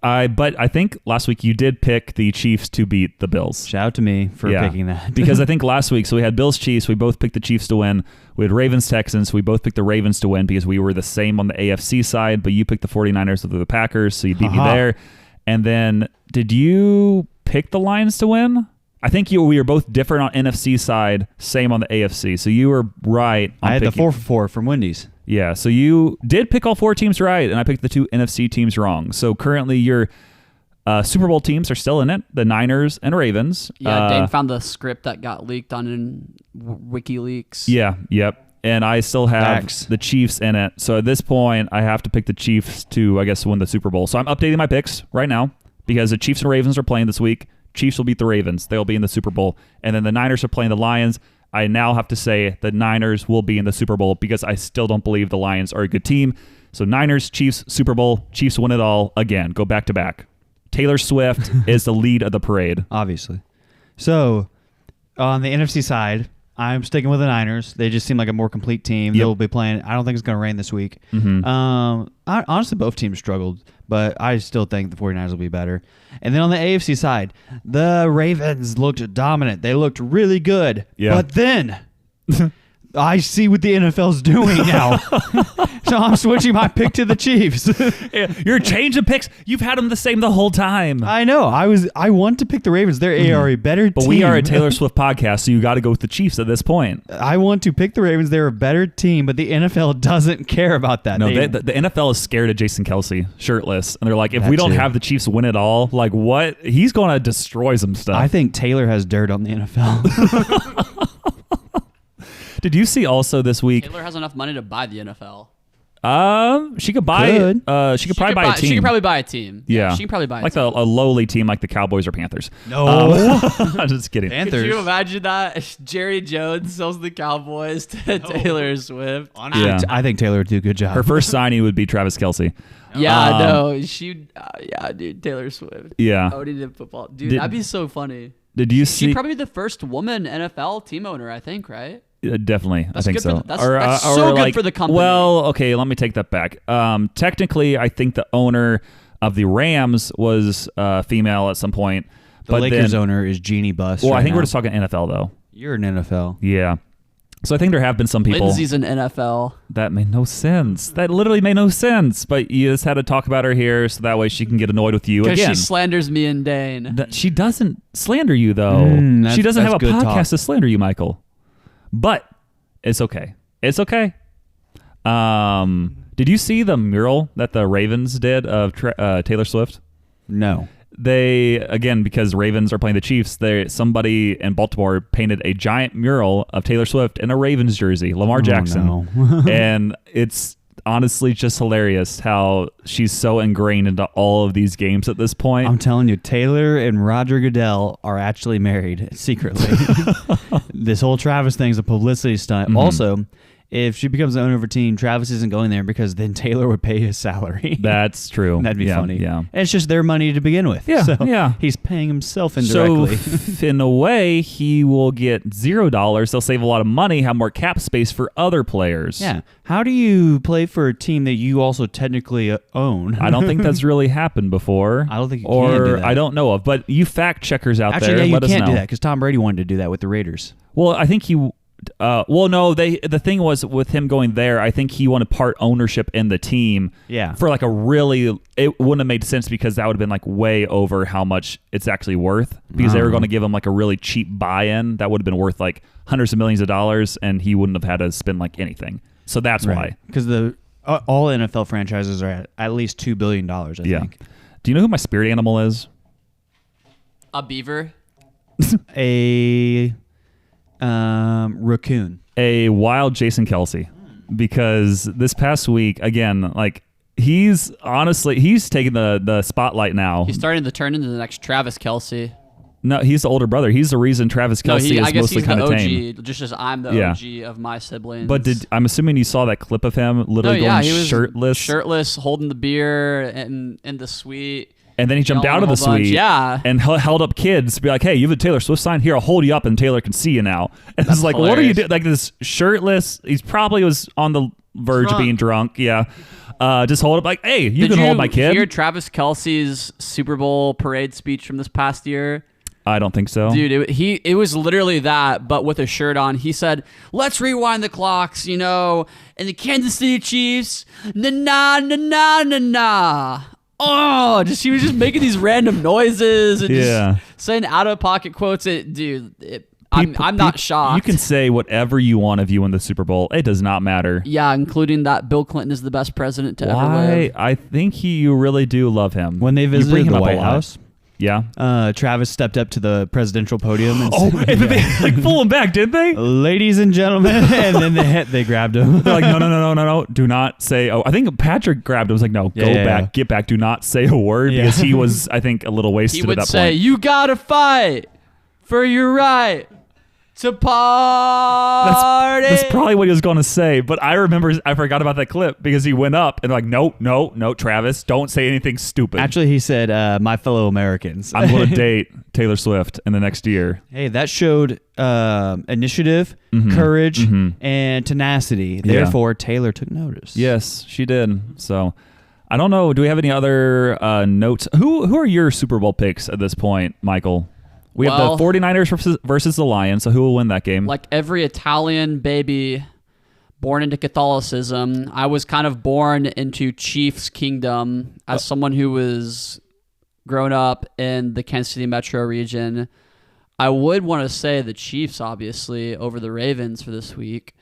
But I think last week you did pick the Chiefs to beat the Bills. Shout out to me for picking that. Because I think last week, so we had Bills-Chiefs. We both picked the Chiefs to win. We had Ravens-Texans. We both picked the Ravens to win because we were the same on the AFC side, but you picked the 49ers over the Packers, so you beat me there. And then did you pick the Lions to win? I think we were both different on NFC side, same on the AFC. So you were right on I had the 4-for-4 from Wendy's. Yeah, so you did pick all 4 teams right, and I picked the 2 NFC teams wrong. So currently your Super Bowl teams are still in it, the Niners and Ravens. Yeah, Dane found the script that got leaked on in WikiLeaks. Yeah, yep. And I still have the Chiefs in it. So at this point, I have to pick the Chiefs to, I guess, win the Super Bowl. So I'm updating my picks right now because the Chiefs and Ravens are playing this week. Chiefs will beat the Ravens. They'll be in the Super Bowl. And then the Niners are playing the Lions. I now have to say the Niners will be in the Super Bowl because I still don't believe the Lions are a good team. So Niners, Chiefs, Super Bowl. Chiefs win it all again. Go back to back. Taylor Swift is the lead of the parade. Obviously. So on the NFC side, I'm sticking with the Niners. They just seem like a more complete team. They'll be playing. I don't think it's going to rain this week. Honestly, both teams struggled, but I still think the 49ers will be better. And then on the AFC side, the Ravens looked dominant. They looked really good. Yeah. But then I see what the NFL's doing now. So I'm switching my pick to the Chiefs. You're changing picks. You've had them the same the whole time. I know. I want to pick the Ravens. They're a better team. But we are a Taylor Swift podcast, so you got to go with the Chiefs at this point. I want to pick the Ravens. They're a better team, but the NFL doesn't care about that. No, the NFL is scared of Jason Kelce, shirtless. And they're like, if we don't have the Chiefs win it all, like what? He's going to destroy some stuff. I think Taylor has dirt on the NFL. Did you see also this week? Taylor has enough money to buy the NFL. She could buy it. She could probably buy a team. She could probably buy a team. Yeah. She could probably buy a like team. a lowly team like the Cowboys or Panthers. No. I'm just kidding. Panthers. Could you imagine that? Jerry Jones sells the Cowboys to Taylor Swift. I think Taylor would do a good job. Her first signing would be Travis Kelce. Yeah, no. Dude, Taylor Swift. Yeah. Owning the football. Dude, that'd be so funny. Did you see? She'd probably be the first woman NFL team owner, I think, right? Definitely, I think so. That's so good for the company. Well, okay, let me take that back. Technically, I think the owner of the Rams was female at some point. The Lakers owner is Jeannie Buss. Well, I think we're just talking NFL, though. You're an NFL. Yeah. So I think there have been some people. Lindsay's an NFL. That made no sense. That literally made no sense. But you just had to talk about her here so that way she can get annoyed with you again. Because she slanders me and Dane. She doesn't slander you, though. She doesn't have a podcast to slander you, Michael. But it's okay. It's okay. Did you see the mural that the Ravens did of Taylor Swift? No. They, again, because Ravens are playing the Chiefs, somebody in Baltimore painted a giant mural of Taylor Swift in a Ravens jersey, Lamar Jackson. No. And it's honestly just hilarious how she's so ingrained into all of these games at this point. I'm telling you, Taylor and Roger Goodell are actually married secretly. This whole Travis thing is a publicity stunt. Mm-hmm. Also, if she becomes the owner of a team, Travis isn't going there because then Taylor would pay his salary. That's true. That'd be funny. Yeah. And it's just their money to begin with. Yeah. So he's paying himself indirectly. So in a way, he will get $0. They'll save a lot of money, have more cap space for other players. Yeah. How do you play for a team that you also technically own? I don't think that's really happened before. I don't think you can do that. I don't know of. But you fact checkers out there, you let us know. can't do that because Tom Brady wanted to do that with the Raiders. Well, I think he... no, the thing was with him going there, I think he wanted part ownership in the team. Yeah. For like it wouldn't have made sense because that would have been like way over how much it's actually worth because they were going to give him like a really cheap buy-in that would have been worth like hundreds of millions of dollars and he wouldn't have had to spend like anything. So that's why. Because all NFL franchises are at least $2 billion, I think. Do you know who my spirit animal is? A beaver? A... raccoon. A wild Jason Kelce. Because this past week, again, like he's taking the spotlight now. He's starting to turn into the next Travis Kelce. No, he's the older brother. He's the reason Travis Kelce is mostly kind of tame. Just as I'm the OG of my siblings. But I'm assuming you saw that clip of him literally going shirtless. Shirtless, holding the beer in the suite. And then he jumped out of the suite and held up kids to be like, hey, you have a Taylor Swift sign? Here, I'll hold you up and Taylor can see you now. And it's like, hilarious. What are you doing? Like this shirtless, he probably was on the verge of being drunk. Yeah. Just hold up like, hey, you can hold my kid. Did you hear Travis Kelce's Super Bowl parade speech from this past year? I don't think so. Dude, it was literally that, but with a shirt on. He said, let's rewind the clocks, and the Kansas City Chiefs, na-na-na-na-na-na. Oh, he was just making these random noises and just saying out-of-pocket quotes. I'm not shocked. You can say whatever you want of you in the Super Bowl. It does not matter. Yeah, including that Bill Clinton is the best president to ever live. I think you really do love him. When they visited the White House, yeah, Travis stepped up to the presidential podium and and then they pull him back, did they? Ladies and gentlemen, and then they grabbed him. They're like, no, do not say. Oh, I think Patrick grabbed him. Was like, no, go back, get back, do not say a word because he was, I think, a little wasted at that point. He would say, you gotta fight for your right to party. That's probably what he was going to say, but I forgot about that clip because he went up and like, no, Travis, don't say anything stupid. Actually, he said, my fellow Americans. I'm going to date Taylor Swift in the next year. Hey, that showed initiative, courage, and tenacity. Therefore, Taylor took notice. Yes, she did. So, I don't know. Do we have any other notes? Who are your Super Bowl picks at this point, Michael? We have the 49ers versus the Lions, so who will win that game? Like every Italian baby born into Catholicism, I was kind of born into Chiefs kingdom as someone who was grown up in the Kansas City metro region. I would want to say the Chiefs, obviously, over the Ravens for this week.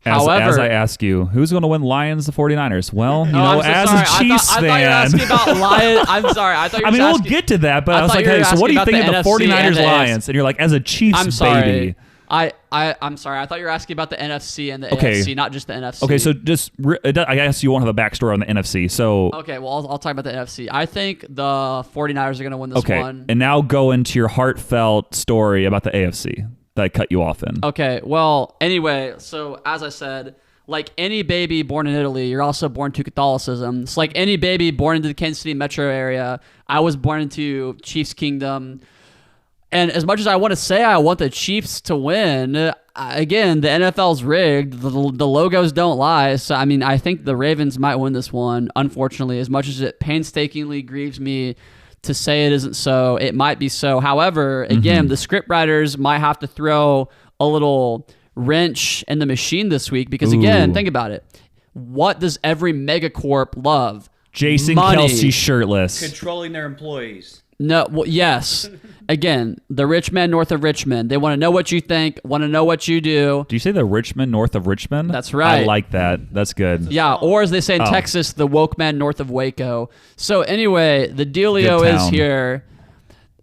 However, as I ask you, who's going to win Lions, the 49ers? Well, as a Chiefs fan. I thought you were asking about Lions. I'm sorry. I thought you were we'll get to that, but I was like, hey, so what do you think of the 49ers Lions? And you're like, as a Chiefs baby. I'm sorry. I thought you were asking about the NFC and the AFC, not just the NFC. Okay, so I guess you won't have a backstory on the NFC. So okay, well, I'll talk about the NFC. I think the 49ers are going to win this one. And now go into your heartfelt story about the AFC that I cut you off in. Okay, well, anyway, so as I said, like any baby born in Italy, you're also born to Catholicism. It's like any baby born into the Kansas City metro area. I was born into Chiefs Kingdom. And as much as I want to say I want the Chiefs to win, again, the NFL's rigged. The logos don't lie. So, I mean, I think the Ravens might win this one, unfortunately. As much as it painstakingly grieves me to say it isn't so, it might be so. However, again, the script writers might have to throw a little wrench in the machine this week because, again, think about it. What does every megacorp love? Jason Money. Kelce shirtless. Controlling their employees. No, well, yes. Again, the rich men north of Richmond. They want to know what you think, want to know what you do. Do you say the Richmond north of Richmond? That's right. I like that. That's good. Yeah, or as they say in Texas, the woke man north of Waco. So anyway, the dealio is here.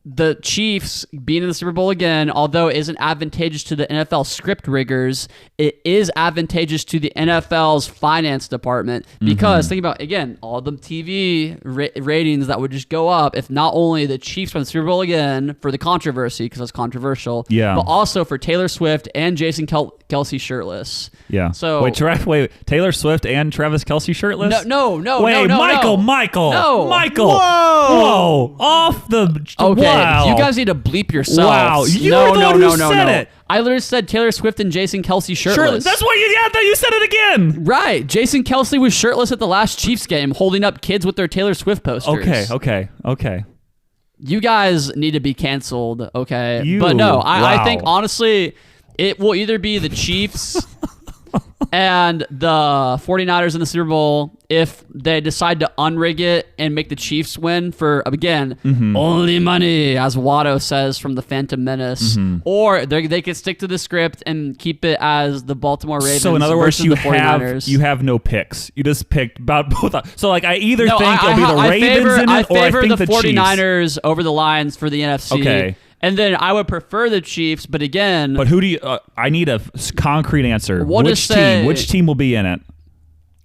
The Chiefs being in the Super Bowl again, although it isn't advantageous to the NFL script riggers, it is advantageous to the NFL's finance department because think about, again, all the TV ratings that would just go up if not only the Chiefs won the Super Bowl again for the controversy, because that's controversial, but also for Taylor Swift and Jason Kelce shirtless. Yeah. So wait, Taylor Swift and Travis Kelce shirtless? No. Wait, no, Michael. Whoa! Off the... Okay, wow. you guys need to bleep yourselves. Wow, you were the one who said it. I literally said Taylor Swift and Jason Kelce shirtless. That's why you said it again. Right. Jason Kelce was shirtless at the last Chiefs game, holding up kids with their Taylor Swift posters. Okay. You guys need to be canceled, okay? But no, I think, honestly, it will either be the Chiefs and the 49ers in the Super Bowl if they decide to unrig it and make the Chiefs win for, again, only money, as Watto says from the Phantom Menace. Or they could stick to the script and keep it as the Baltimore Ravens. So in other words, you the 49ers. have no picks. You just picked about both. So like I either think it'll be the Ravens in it, or I think the 49ers Chiefs. Over the Lions for the NFC. Okay. And then I would prefer the Chiefs, but again... But who do you... I need a concrete answer. Which team will be in it?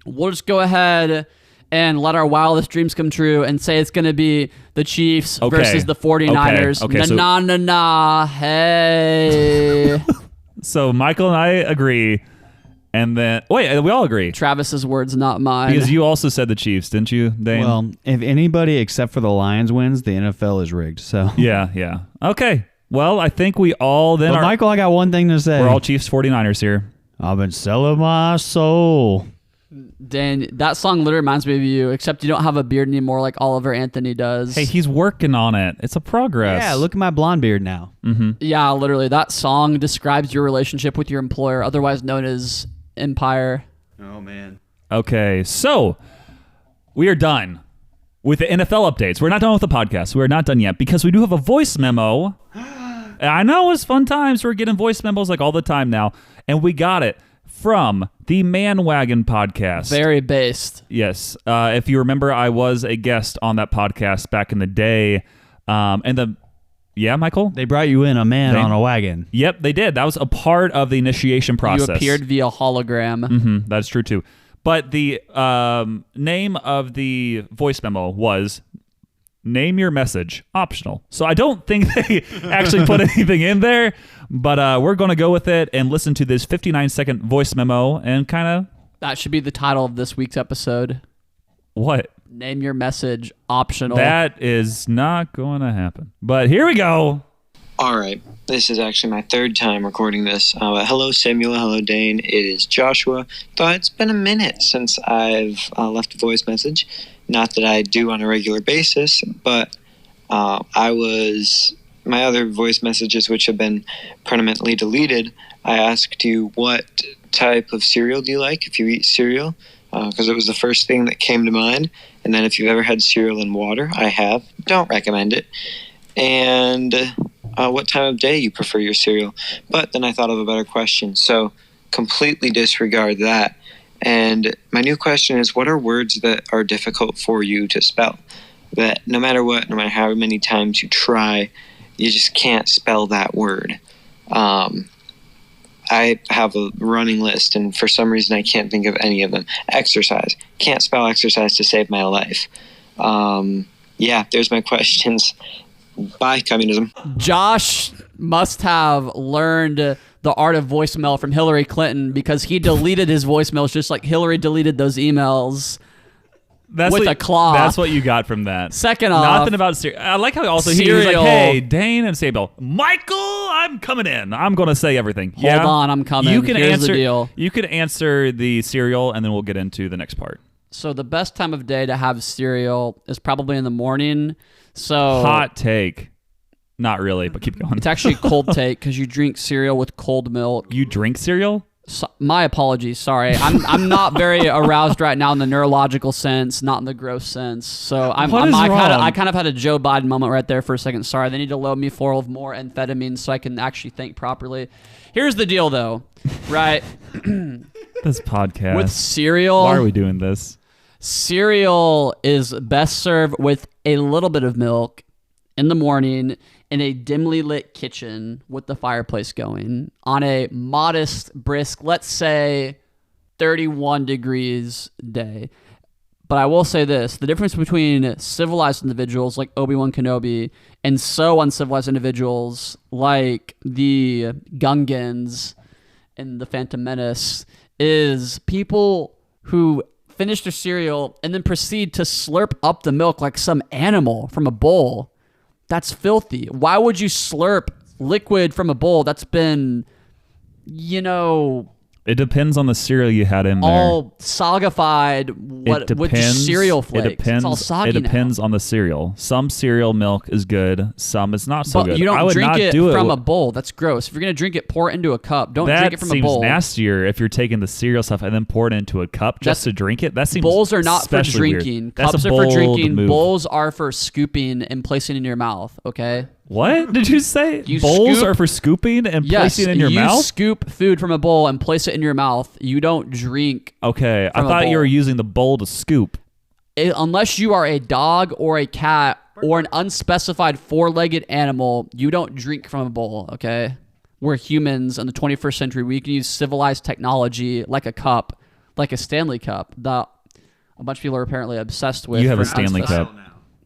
We'll just go ahead and let our wildest dreams come true and say it's going to be the Chiefs versus the 49ers. Okay, hey. So Michael and I agree. And then... Wait, we all agree. Travis's words, not mine. Because you also said the Chiefs, didn't you, Dane? Well, if anybody except for the Lions wins, the NFL is rigged. So Yeah. Okay. Well, I think we all then but Michael, I got one thing to say. We're all Chiefs 49ers here. I've been selling my soul. Dan, that song literally reminds me of you, except you don't have a beard anymore like Oliver Anthony does. Hey, he's working on it. It's a progress. Yeah, look at my blonde beard now. Yeah, literally. That song describes your relationship with your employer, otherwise known as Empire. Oh, man. Okay, so we are done with the NFL updates. We're not done with the podcast. We're not done yet because we do have a voice memo. I know it's fun times. We're getting voice memos like all the time now. And we got it from the Man Wagon podcast. Very based. Yes. If you remember, I was a guest on that podcast back in the day. Yeah, Michael? They brought you in a man on a wagon. Yep, they did. That was a part of the initiation process. You appeared via hologram. That's true, too. But the name of the voice memo was Name Your Message, optional. So I don't think they actually put anything in there, but we're going to go with it and listen to this 59-second voice memo and kind of... That should be the title of this week's episode. What? Name Your Message, optional. That is not going to happen. But here we go. All right. This is actually my third time recording this. Hello, Samuel. Hello, Dane. It is Joshua. Thought it's been a minute since I've left a voice message. Not that I do on a regular basis, but my other voice messages, which have been permanently deleted, I asked you what type of cereal do you like if you eat cereal, because it was the first thing that came to mind. And then if you've ever had cereal in water, I have. Don't recommend it. And what time of day you prefer your cereal. But then I thought of a better question, so completely disregard that. And my new question is, what are words that are difficult for you to spell? That no matter what, no matter how many times you try, you just can't spell that word. I have a running list, and for some reason I can't think of any of them. Exercise. Can't spell exercise to save my life. Yeah, there's my questions. Bye, communism. Josh must have learned the art of voicemail from Hillary Clinton because he deleted his voicemails just like Hillary deleted those emails. with a claw. That's what you got from that. Second off, nothing about cereal. I like how also he was like, "Hey, Dane and Sable, Michael, I'm coming in. I'm going to say everything." Hold on, I'm coming. Here's the deal. You can answer the cereal, and then we'll get into the next part. So the best time of day to have cereal is probably in the morning. So hot take. Not really, but keep going. It's actually a cold take because you drink cereal with cold milk. You drink cereal? So, my apologies. Sorry, I'm not very aroused right now in the neurological sense, not in the gross sense. So I kind of had a Joe Biden moment right there for a second. Sorry, they need to load me full of more amphetamines so I can actually think properly. Here's the deal, though. Right? This podcast with cereal. Why are we doing this? Cereal is best served with a little bit of milk in the morning in a dimly lit kitchen with the fireplace going on a modest, brisk, let's say 31 degrees day. But I will say this, the difference between civilized individuals like Obi-Wan Kenobi and so uncivilized individuals like the Gungans and the Phantom Menace is people who finish their cereal and then proceed to slurp up the milk like some animal from a bowl. That's filthy. Why would you slurp liquid from a bowl that's been, It depends on the cereal you had in there. All soggified with cereal flakes. It's all soggy. It depends on the cereal. Some cereal milk is good. Some is not so good. But you don't drink it from a bowl. That's gross. If you're going to drink it, pour it into a cup. Don't drink it from a bowl. That seems nastier if you're taking the cereal stuff and then pour it into a cup just to drink it. That seems Bowls are not for drinking. Weird. Cups are for drinking. Bowls are for scooping and placing in your mouth, okay? What did you say? Bowls are for scooping and placing in your mouth? You scoop food from a bowl and place it in your mouth. You don't drink. Okay, I thought you were using the bowl to scoop. Unless you are a dog or a cat or an unspecified four-legged animal, you don't drink from a bowl, okay? We're humans in the 21st century. We can use civilized technology like a cup, like a Stanley Cup that a bunch of people are apparently obsessed with. You have a Stanley Cup.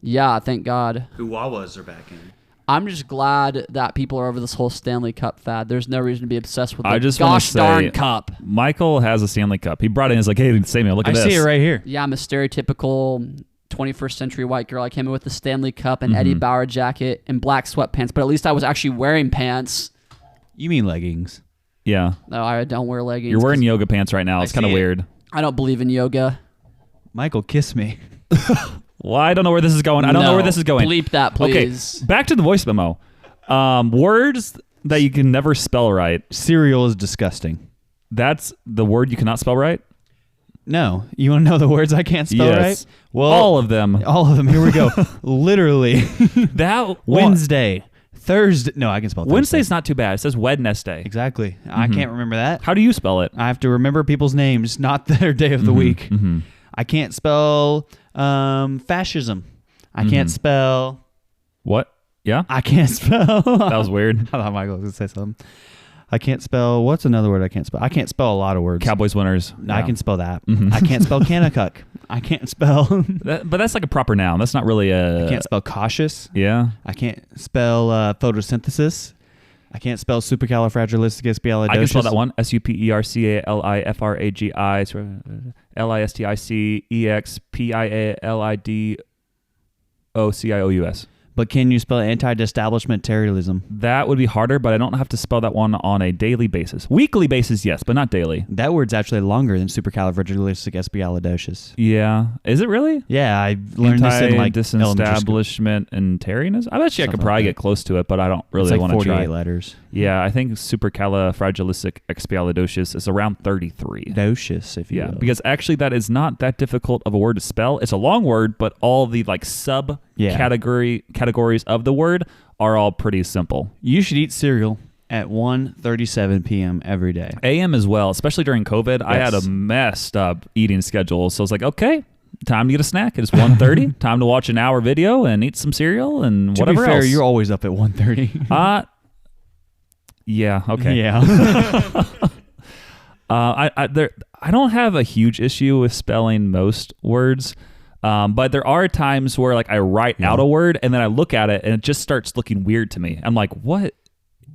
Yeah, thank God. Chihuahuas are back in. I'm just glad that people are over this whole Stanley Cup fad. There's no reason to be obsessed with the gosh darn cup. Michael has a Stanley Cup. He brought it in. He's like, hey, Samuel, look at this. I see it right here. Yeah, I'm a stereotypical 21st century white girl. I came in with the Stanley Cup and Eddie Bauer jacket and black sweatpants, but at least I was actually wearing pants. You mean leggings? Yeah. No, I don't wear leggings. You're wearing yoga pants right now. It's kind of weird. I don't believe in yoga. Michael, kiss me. Well, I don't know where this is going. I don't know where this is going. Bleep that, please. Okay, back to the voice memo. Words that you can never spell right. Cereal is disgusting. That's the word you cannot spell right? No. You want to know the words I can't spell right? Well, all of them. All of them. Here we go. Literally. That Wednesday. Thursday. No, I can spell Thursday. Wednesday's not too bad. It says Wednesday. Exactly. I can't remember that. How do you spell it? I have to remember people's names, not their day of the week. I can't spell fascism. I can't spell... What? Yeah? I can't spell... That was weird. I thought Michael was going to say something. I can't spell... What's another word I can't spell? I can't spell a lot of words. Cowboys winners. No, I can spell that. I can't spell Kanakuk. I can't spell... But that's like a proper noun. That's not really a... I can't spell cautious. Yeah. I can't spell photosynthesis. I can't spell supercalifragilisticexpialidocious. I can spell that one. SUPERCALIFRAGI LISTICEXPIALIDOCIOUS. But can you spell anti-establishmentarianism? That would be harder, but I don't have to spell that one on a daily basis. Weekly basis, yes, but not daily. That word's actually longer than supercalifragilisticexpialidocious. Yeah. Is it really? Yeah, I learned this in like disestablishmentarianism. I bet you I could probably get close to it, but I don't really want to try. 48 letters. Yeah, I think supercalifragilisticexpialidocious is around 33. Docious, if you will. Because actually that is not that difficult of a word to spell. It's a long word, but all the like categories of the word are all pretty simple. You should eat cereal at 1:37 p.m. every day. AM as well, especially during COVID. Yes. I had a messed up eating schedule, so I was like, okay, time to get a snack. It's 1:30. Time to watch an hour video and eat some cereal and whatever else. To be fair, you're always up at 1:30. Yeah. Okay. Yeah. I don't have a huge issue with spelling most words. But there are times where like I write out a word and then I look at it and it just starts looking weird to me. I'm like, what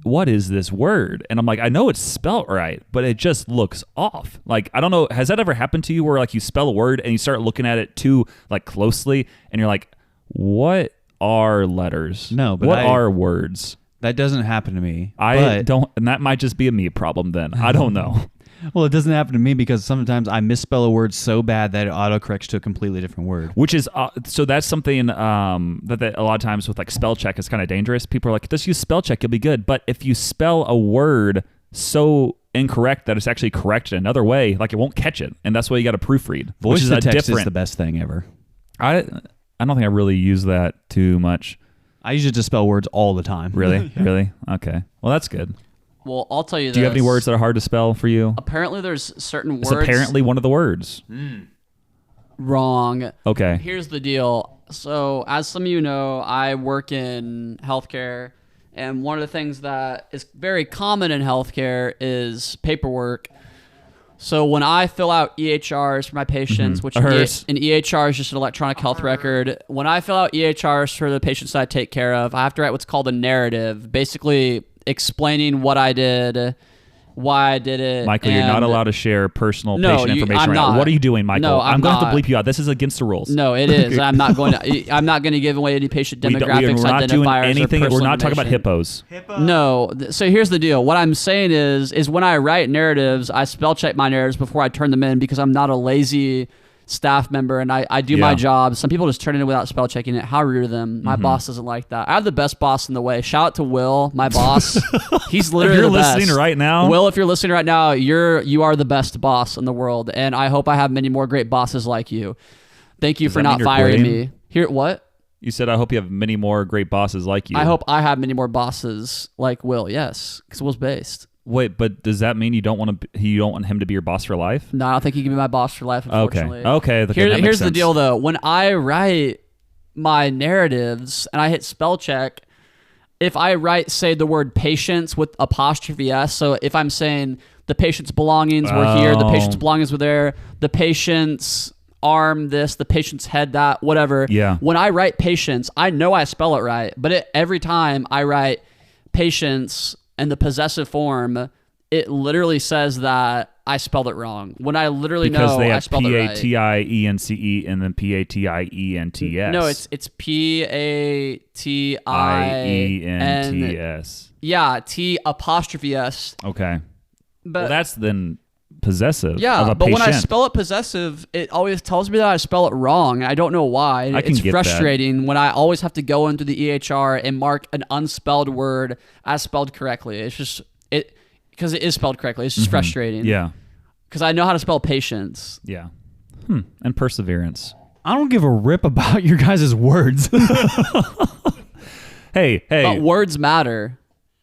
what is this word? And I'm like, I know it's spelt right, but it just looks off. Like, I don't know. Has that ever happened to you where like you spell a word and you start looking at it too like closely and you're like, what are letters? No, but what are words? That doesn't happen to me. I don't, and that might just be a me problem then. I don't know. Well, it doesn't happen to me because sometimes I misspell a word so bad that it autocorrects to a completely different word. Which is, so that's something that a lot of times with like spell check is kind of dangerous. People are like, just use spell check, you'll be good. But if you spell a word so incorrect that it's actually corrected another way, like it won't catch it. And that's why you got to proofread. Voice to text is the best thing ever. I don't think I really use that too much. I use it to spell words all the time. Really? Really? Okay. Well, that's good. Well, I'll tell you this. Do you have any words that are hard to spell for you? Apparently, there's certain words. It's apparently one of the words. Wrong. Okay. Here's the deal. So, as some of you know, I work in healthcare, and one of the things that is very common in healthcare is paperwork. So when I fill out EHRs for my patients, which an EHR is just an electronic health record, when I fill out EHRs for the patients that I take care of, I have to write what's called a narrative, basically explaining what I did, why I did it. Michael, you're not allowed to share personal patient information right now. What are you doing, Michael? No, I'm going to have to bleep you out. This is against the rules. No, it is. I'm not going to give away any patient demographics, we're not identifiers, doing anything. or personal We're not talking about information. hippos. No. So here's the deal. What I'm saying is when I write narratives, I spell check my narratives before I turn them in because I'm not a lazy staff member and I do my job. Some people just turn it in without spell checking it. How rude of them. My boss doesn't like that. I have the best boss in the way. Shout out to Will, my boss. He's literally the best. If you're listening right now. Will, if you're listening right now, you are the best boss in the world. And I hope I have many more great bosses like you. Thank you for not firing me. Here, what? You said, I hope you have many more great bosses like you. I hope I have many more bosses like Will, yes. Because Will's based. Wait, but does that mean you don't want him to be your boss for life? No, I don't think he can be my boss for life, unfortunately. Okay. Here's the deal, though. When I write my narratives and I hit spell check, if I write, say, the word patients with apostrophe S, so if I'm saying the patient's belongings were here, the patient's belongings were there, the patient's arm this, the patient's head that, whatever. Yeah. When I write patients, I know I spell it right, but every time I write patients and the possessive form, it literally says that I spelled it wrong. When I literally know I spelled it right. Because they have P-A-T-I-E-N-C-E and then P-A-T-I-E-N-T-S. No, it's P-A-T-I-E-N-T-S. Yeah, T apostrophe S. Okay. But well, that's then possessive. Yeah, of a but patient. when I spell it possessive, it always tells me that I spell it wrong. I don't know why. It's frustrating when I always have to go into the EHR and mark an unspelled word as spelled correctly. It's just because it is spelled correctly. It's just frustrating. Yeah. Because I know how to spell patience. Yeah. And perseverance. I don't give a rip about your guys' words. Hey. But words matter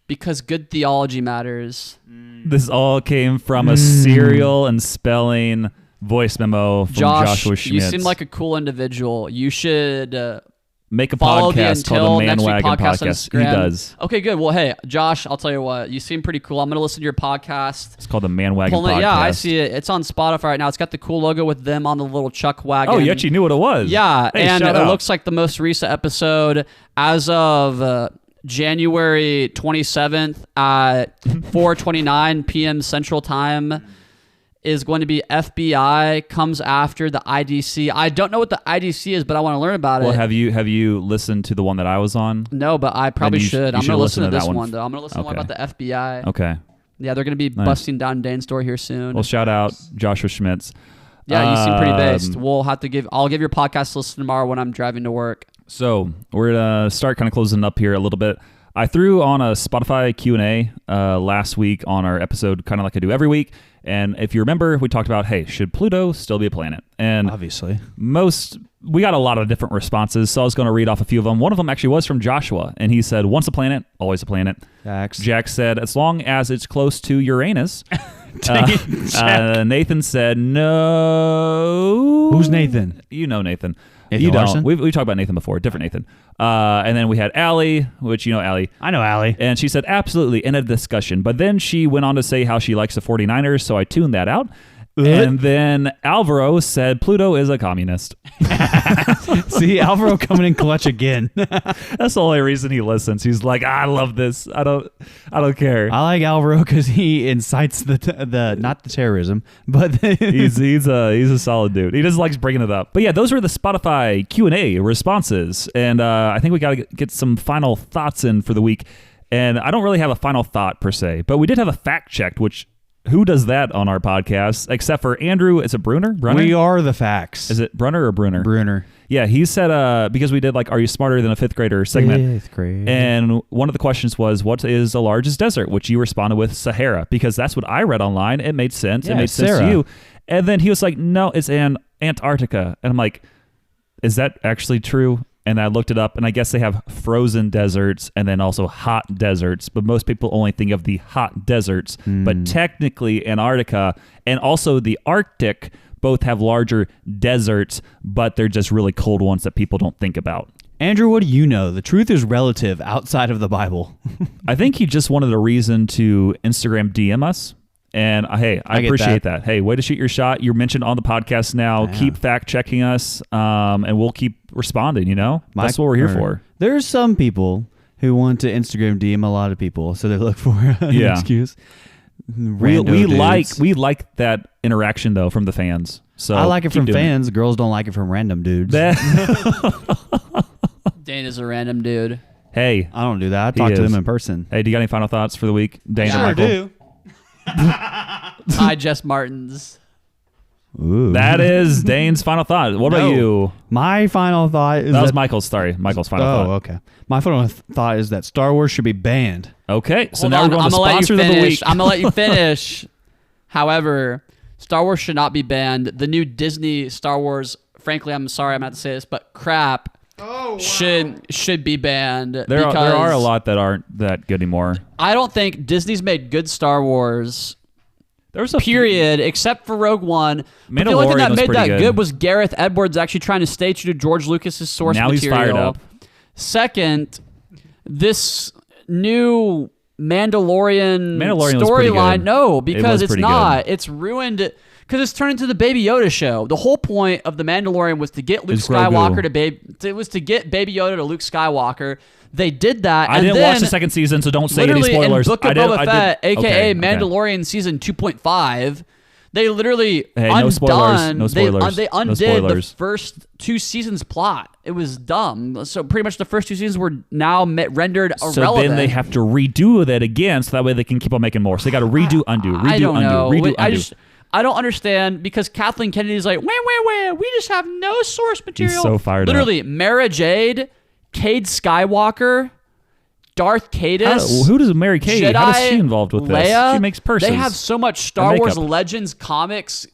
because good theology matters. This all came from a serial and spelling voice memo from Joshua Schmitz. You seem like a cool individual. You should make a follow podcast called the Man Wagon Podcast. He does. Okay, good. Well, hey, Josh, I'll tell you what. You seem pretty cool. I'm going to listen to your podcast. It's called the Man Wagon Podcast. Yeah, I see it. It's on Spotify right now. It's got the cool logo with them on the little chuck wagon. Oh, you actually knew what it was. Yeah, and it looks like the most recent episode as of January 27th at 4:29 p.m. Central Time is going to be FBI comes after the IDC. I don't know what the IDC is, but I want to learn about it. Well, have you listened to the one that I was on? No, but I probably should. I'm going to listen to this one, though. I'm going to listen to one about the FBI. Okay. Yeah, they're going to be busting down Dane's door here soon. Well, shout out Joshua Schmitz. Yeah, you seem pretty based. I'll give your podcast a listen tomorrow when I'm driving to work. So we're going to start kind of closing up here a little bit. I threw on a Spotify Q&A last week on our episode, kind of like I do every week. And if you remember, we talked about, hey, should Pluto still be a planet? And obviously, we got a lot of different responses, so I was going to read off a few of them. One of them actually was from Joshua, and he said, once a planet, always a planet. Jack said, as long as it's close to Uranus. Nathan said, no. Who's Nathan? You know Nathan. You don't. We talked about Nathan before, different Nathan. And then we had Allie, which you know Allie. I know Allie. And she said, absolutely, end of discussion. But then she went on to say how she likes the 49ers, so I tuned that out. And then Alvaro said Pluto is a communist. See, Alvaro coming in clutch again. That's the only reason he listens. He's like, I love this. I don't care. I like Alvaro because he incites the not the terrorism, but he's a solid dude. He just likes bringing it up. But yeah, those were the Spotify Q&A responses, and I think we got to get some final thoughts in for the week. And I don't really have a final thought per se, but we did have a fact check, which. Who does that on our podcast? Except for Andrew, is it Brunner? We are the facts. Is it Brunner or Brunner? Brunner. Yeah, he said, because we did like, are you smarter than a fifth grader segment? Fifth grade. And one of the questions was, what is the largest desert? Which you responded with Sahara, because that's what I read online. It made sense. Yeah, it made sense to you. And then he was like, no, it's Antarctica. And I'm like, is that actually true? And I looked it up, and I guess they have frozen deserts and then also hot deserts. But most people only think of the hot deserts. But technically, Antarctica and also the Arctic both have larger deserts, but they're just really cold ones that people don't think about. Andrew, what do you know? The truth is relative outside of the Bible. I think he just wanted a reason to Instagram DM us. And hey, I appreciate that. Hey, way to shoot your shot. You're mentioned on the podcast now. Yeah. Keep fact checking us, and we'll keep responding. You know, that's what we're here for. There's some people who want to Instagram DM a lot of people, so they look for an excuse. We like that interaction though from the fans. So I like it from fans. Girls don't like it from random dudes. Dane is a random dude. Hey, I don't do that. I talk to them in person. Hey, do you got any final thoughts for the week, Dane and Michael? I do. Hi, Jess Martins. Ooh. That is Dane's final thought. What about you? My final thought is that was Michael's. Sorry, Michael's final thought. Oh, okay. My final thought is that Star Wars should be banned. Okay, so now we're going to sponsor of the week. I'm gonna let you finish. However, Star Wars should not be banned. The new Disney Star Wars, frankly, I'm sorry, I'm about to say this, but crap. Oh, wow. Should be banned. There are a lot that aren't that good anymore. I don't think Disney's made good Star Wars. There's a period, except for Rogue One. But the only thing that made that good was Gareth Edwards actually trying to stay true to George Lucas's source material. Now he's fired up. Second, this new Mandalorian storyline. No, because it's not. It's ruined. Because it's turned into the Baby Yoda show. The whole point of the Mandalorian was to get Luke Skywalker to get Baby Yoda to Luke Skywalker. They did that. I didn't watch the second season, so don't say any spoilers. In Book of Boba Fett, a.k.a. Mandalorian season 2.5, they literally No spoilers. They undid the first 2 seasons' plot. It was dumb. So pretty much the first 2 seasons were now rendered irrelevant. So then they have to redo that again, so that way they can keep on making more. So they got to redo, undo, redo, undo. I don't understand because Kathleen Kennedy's like, wait, we just have no source material. He's so fired Literally, Mara Jade, Cade Skywalker, Darth Caedus. Who does Mary Kay? Jedi, how is she involved with Leia, this? She makes purses. They have so much Star Wars Legends comics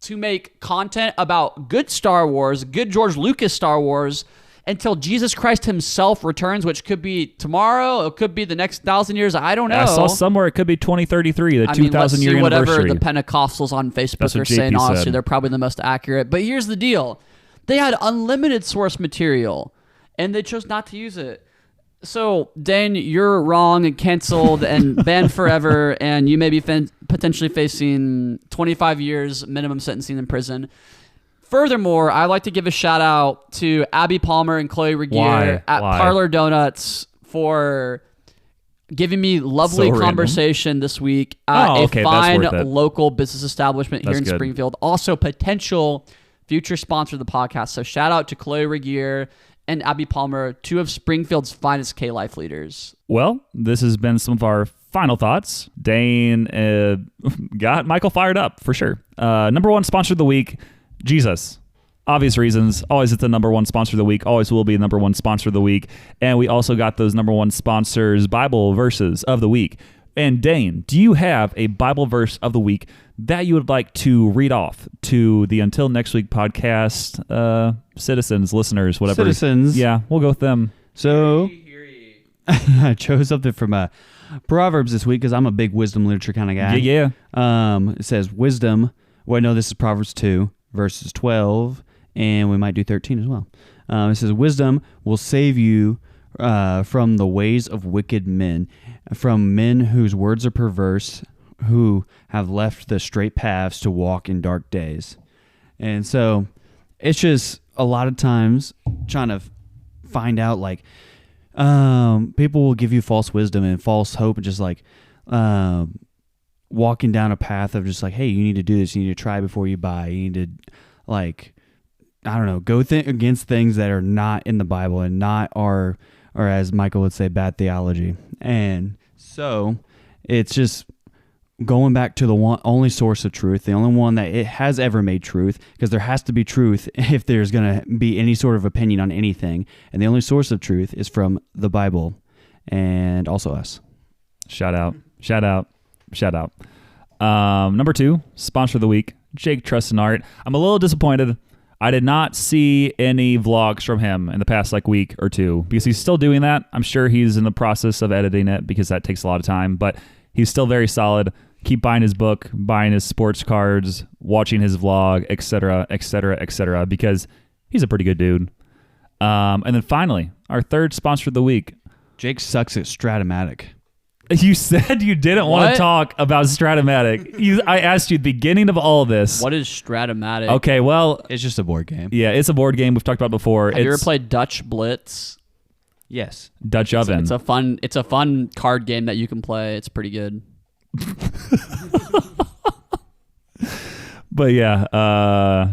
to make content about good Star Wars, good George Lucas Star Wars, until Jesus Christ himself returns, which could be tomorrow, it could be the next 1,000 years. I don't know. I saw somewhere it could be 2033, the 2,000-year anniversary. Whatever the Pentecostals on Facebook are saying, honestly, they're probably the most accurate. But here's the deal. They had unlimited source material, and they chose not to use it. So, Dane, you're wrong and canceled and banned forever, and you may be potentially facing 25 years minimum sentencing in prison. Furthermore, I'd like to give a shout out to Abby Palmer and Chloe Regier at Parlor Donuts for giving me lovely conversation this week at a fine local business establishment here in Springfield. Also, potential future sponsor of the podcast. So shout out to Chloe Regier and Abby Palmer, 2 of Springfield's finest K-Life leaders. Well, this has been some of our final thoughts. Dane got Michael fired up for sure. Number 1 sponsor of the week, Jesus. Obvious reasons. Always it's the number 1 sponsor of the week. Always will be the number 1 sponsor of the week. And we also got those number 1 sponsors Bible verses of the week. And Dane, do you have a Bible verse of the week that you would like to read off to the Until Next Week podcast citizens, listeners, whatever? Citizens. Yeah, we'll go with them. So I chose something from Proverbs this week because I'm a big wisdom literature kind of guy. Yeah. It says wisdom. Well, no, this is Proverbs 2. Verses 12, and we might do 13 as well. It says, wisdom will save you from the ways of wicked men, from men whose words are perverse, who have left the straight paths to walk in dark days. And so it's just a lot of times trying to find out, like, people will give you false wisdom and false hope, and just like walking down a path of just like, hey, you need to do this, you need to try before you buy, you need to, like, I don't know, go against things that are not in the Bible and not or as Michael would say, bad theology. And so it's just going back to the only source of truth, the only one that it has ever made truth, because there has to be truth if there's going to be any sort of opinion on anything. And the only source of truth is from the Bible and also us. Shout out. Number 2, sponsor of the week, Jake Trustinart. I'm a little disappointed. I did not see any vlogs from him in the past week or two, because he's still doing that. I'm sure he's in the process of editing it, because that takes a lot of time, but he's still very solid. Keep buying his book, buying his sports cards, watching his vlog, etc., because he's a pretty good dude. And then finally, our third sponsor of the week. Jake sucks at Stratomatic. You said you didn't want to talk about Stratomatic. I asked you at the beginning of all this. What is Stratomatic? Okay, well, it's just a board game. Yeah, it's a board game we've talked about before. Have you ever played Dutch Blitz? Yes. Dutch Oven. It's a fun card game that you can play. It's pretty good. But yeah,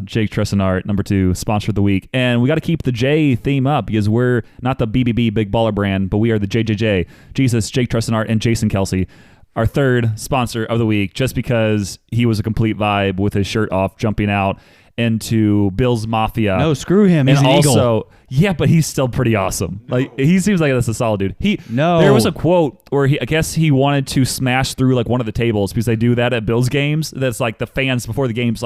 Jake Trustinart, number 2, sponsor of the week. And we got to keep the J theme up, because we're not the BBB Big Baller brand, but we are the JJJ. Jesus, Jake Trustinart, and Jason Kelce. Our third sponsor of the week, just because he was a complete vibe with his shirt off, jumping out into Bill's Mafia. No, screw him. He's an eagle. Yeah, but he's still pretty awesome. Like, he seems like that's a solid dude. No. There was a quote where I guess he wanted to smash through one of the tables, because they do that at Bills games. That's like the fans before the games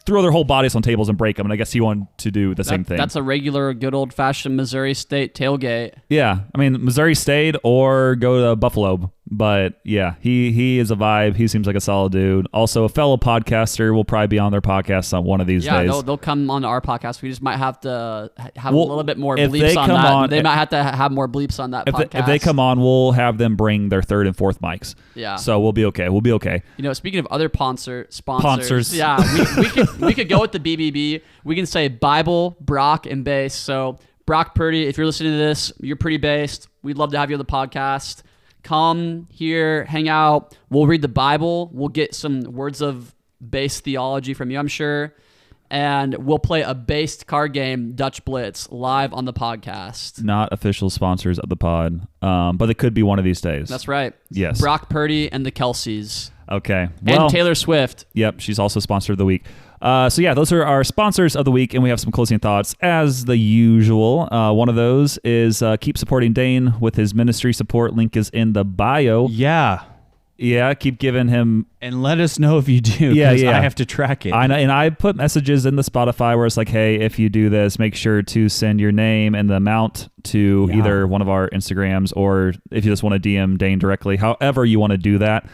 throw their whole bodies on tables and break them, and I guess he wanted to do the same thing. That's a regular, good old-fashioned Missouri State tailgate. Yeah, I mean, Missouri State or go to Buffalo. But yeah, he is a vibe. He seems like a solid dude. Also, a fellow podcaster. Will probably be on their podcast on one of these days. Yeah, they'll come on our podcast. We just might have to have a little bit more bleeps on that. They might have to have more bleeps on that podcast. If they come on, we'll have them bring their third and fourth mics. Yeah. So we'll be okay. You know, speaking of other sponsors. Yeah, we could go with the BBB. We can say Bible, Brock, and Base. So Brock Purdy, if you're listening to this, you're pretty based. We'd love to have you on the podcast. Come here, hang out. We'll read the Bible. We'll get some words of base theology from you, I'm sure. And we'll play a based card game, Dutch Blitz, live on the podcast. Not official sponsors of the pod, but it could be one of these days. That's right. Yes. Brock Purdy and the Kelces. Okay. Well, and Taylor Swift. Yep, she's also sponsor of the week. So yeah, those are our sponsors of the week, and we have some closing thoughts as the usual. One of those is keep supporting Dane with his ministry support. Link is in the bio. Yeah, keep giving him... And let us know if you do, because I have to track it. I know, and I put messages in the Spotify where it's like, hey, if you do this, make sure to send your name and the amount to either one of our Instagrams, or if you just want to DM Dane directly, however you want to do that.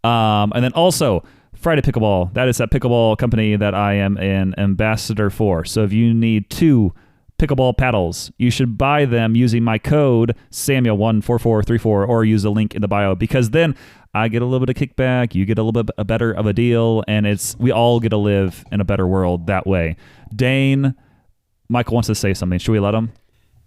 And then also... Friday Pickleball. That is that pickleball company that I am an ambassador for. So if you need 2 pickleball paddles, you should buy them using my code Samuel14434, or use the link in the bio, because then I get a little bit of kickback, you get a little bit better of a deal, and we all get to live in a better world that way. Dane, Michael wants to say something. Should we let him?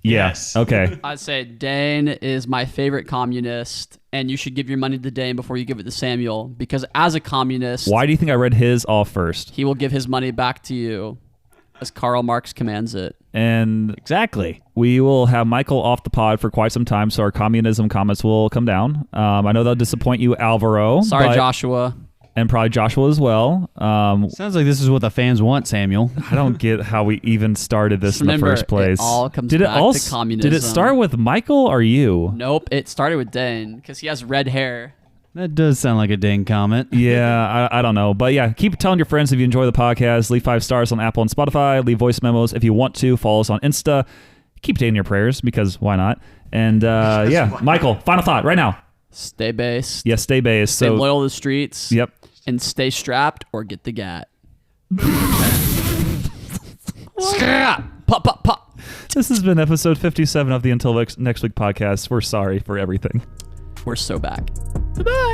Yes. Okay. I'd say Dane is my favorite communist, and you should give your money to Dane before you give it to Samuel, because as a communist... Why do you think I read his off first? He will give his money back to you, as Karl Marx commands it. And exactly. We will have Michael off the pod for quite some time, so our communism comments will come down. I know they'll disappoint you, Alvaro. Sorry, Joshua. And probably Joshua as well. Sounds like this is what the fans want, Samuel. I don't get how we even started this in the first place. It all comes back to communism. Did it start with Michael or you? Nope, it started with Dane, because he has red hair. That does sound like a Dane comment. Yeah, I don't know. But yeah, keep telling your friends if you enjoy the podcast. Leave 5 stars on Apple and Spotify. Leave voice memos if you want to. Follow us on Insta. Keep Dane in your prayers, because why not? And yeah, Michael, final thought right now. Stay based. Yes, stay based. Stay loyal to the streets. Yep. And stay strapped or get the gat. Pop, pop, pop. This has been episode 57 of the Until Next Week podcast. We're sorry for everything. We're so back. Goodbye.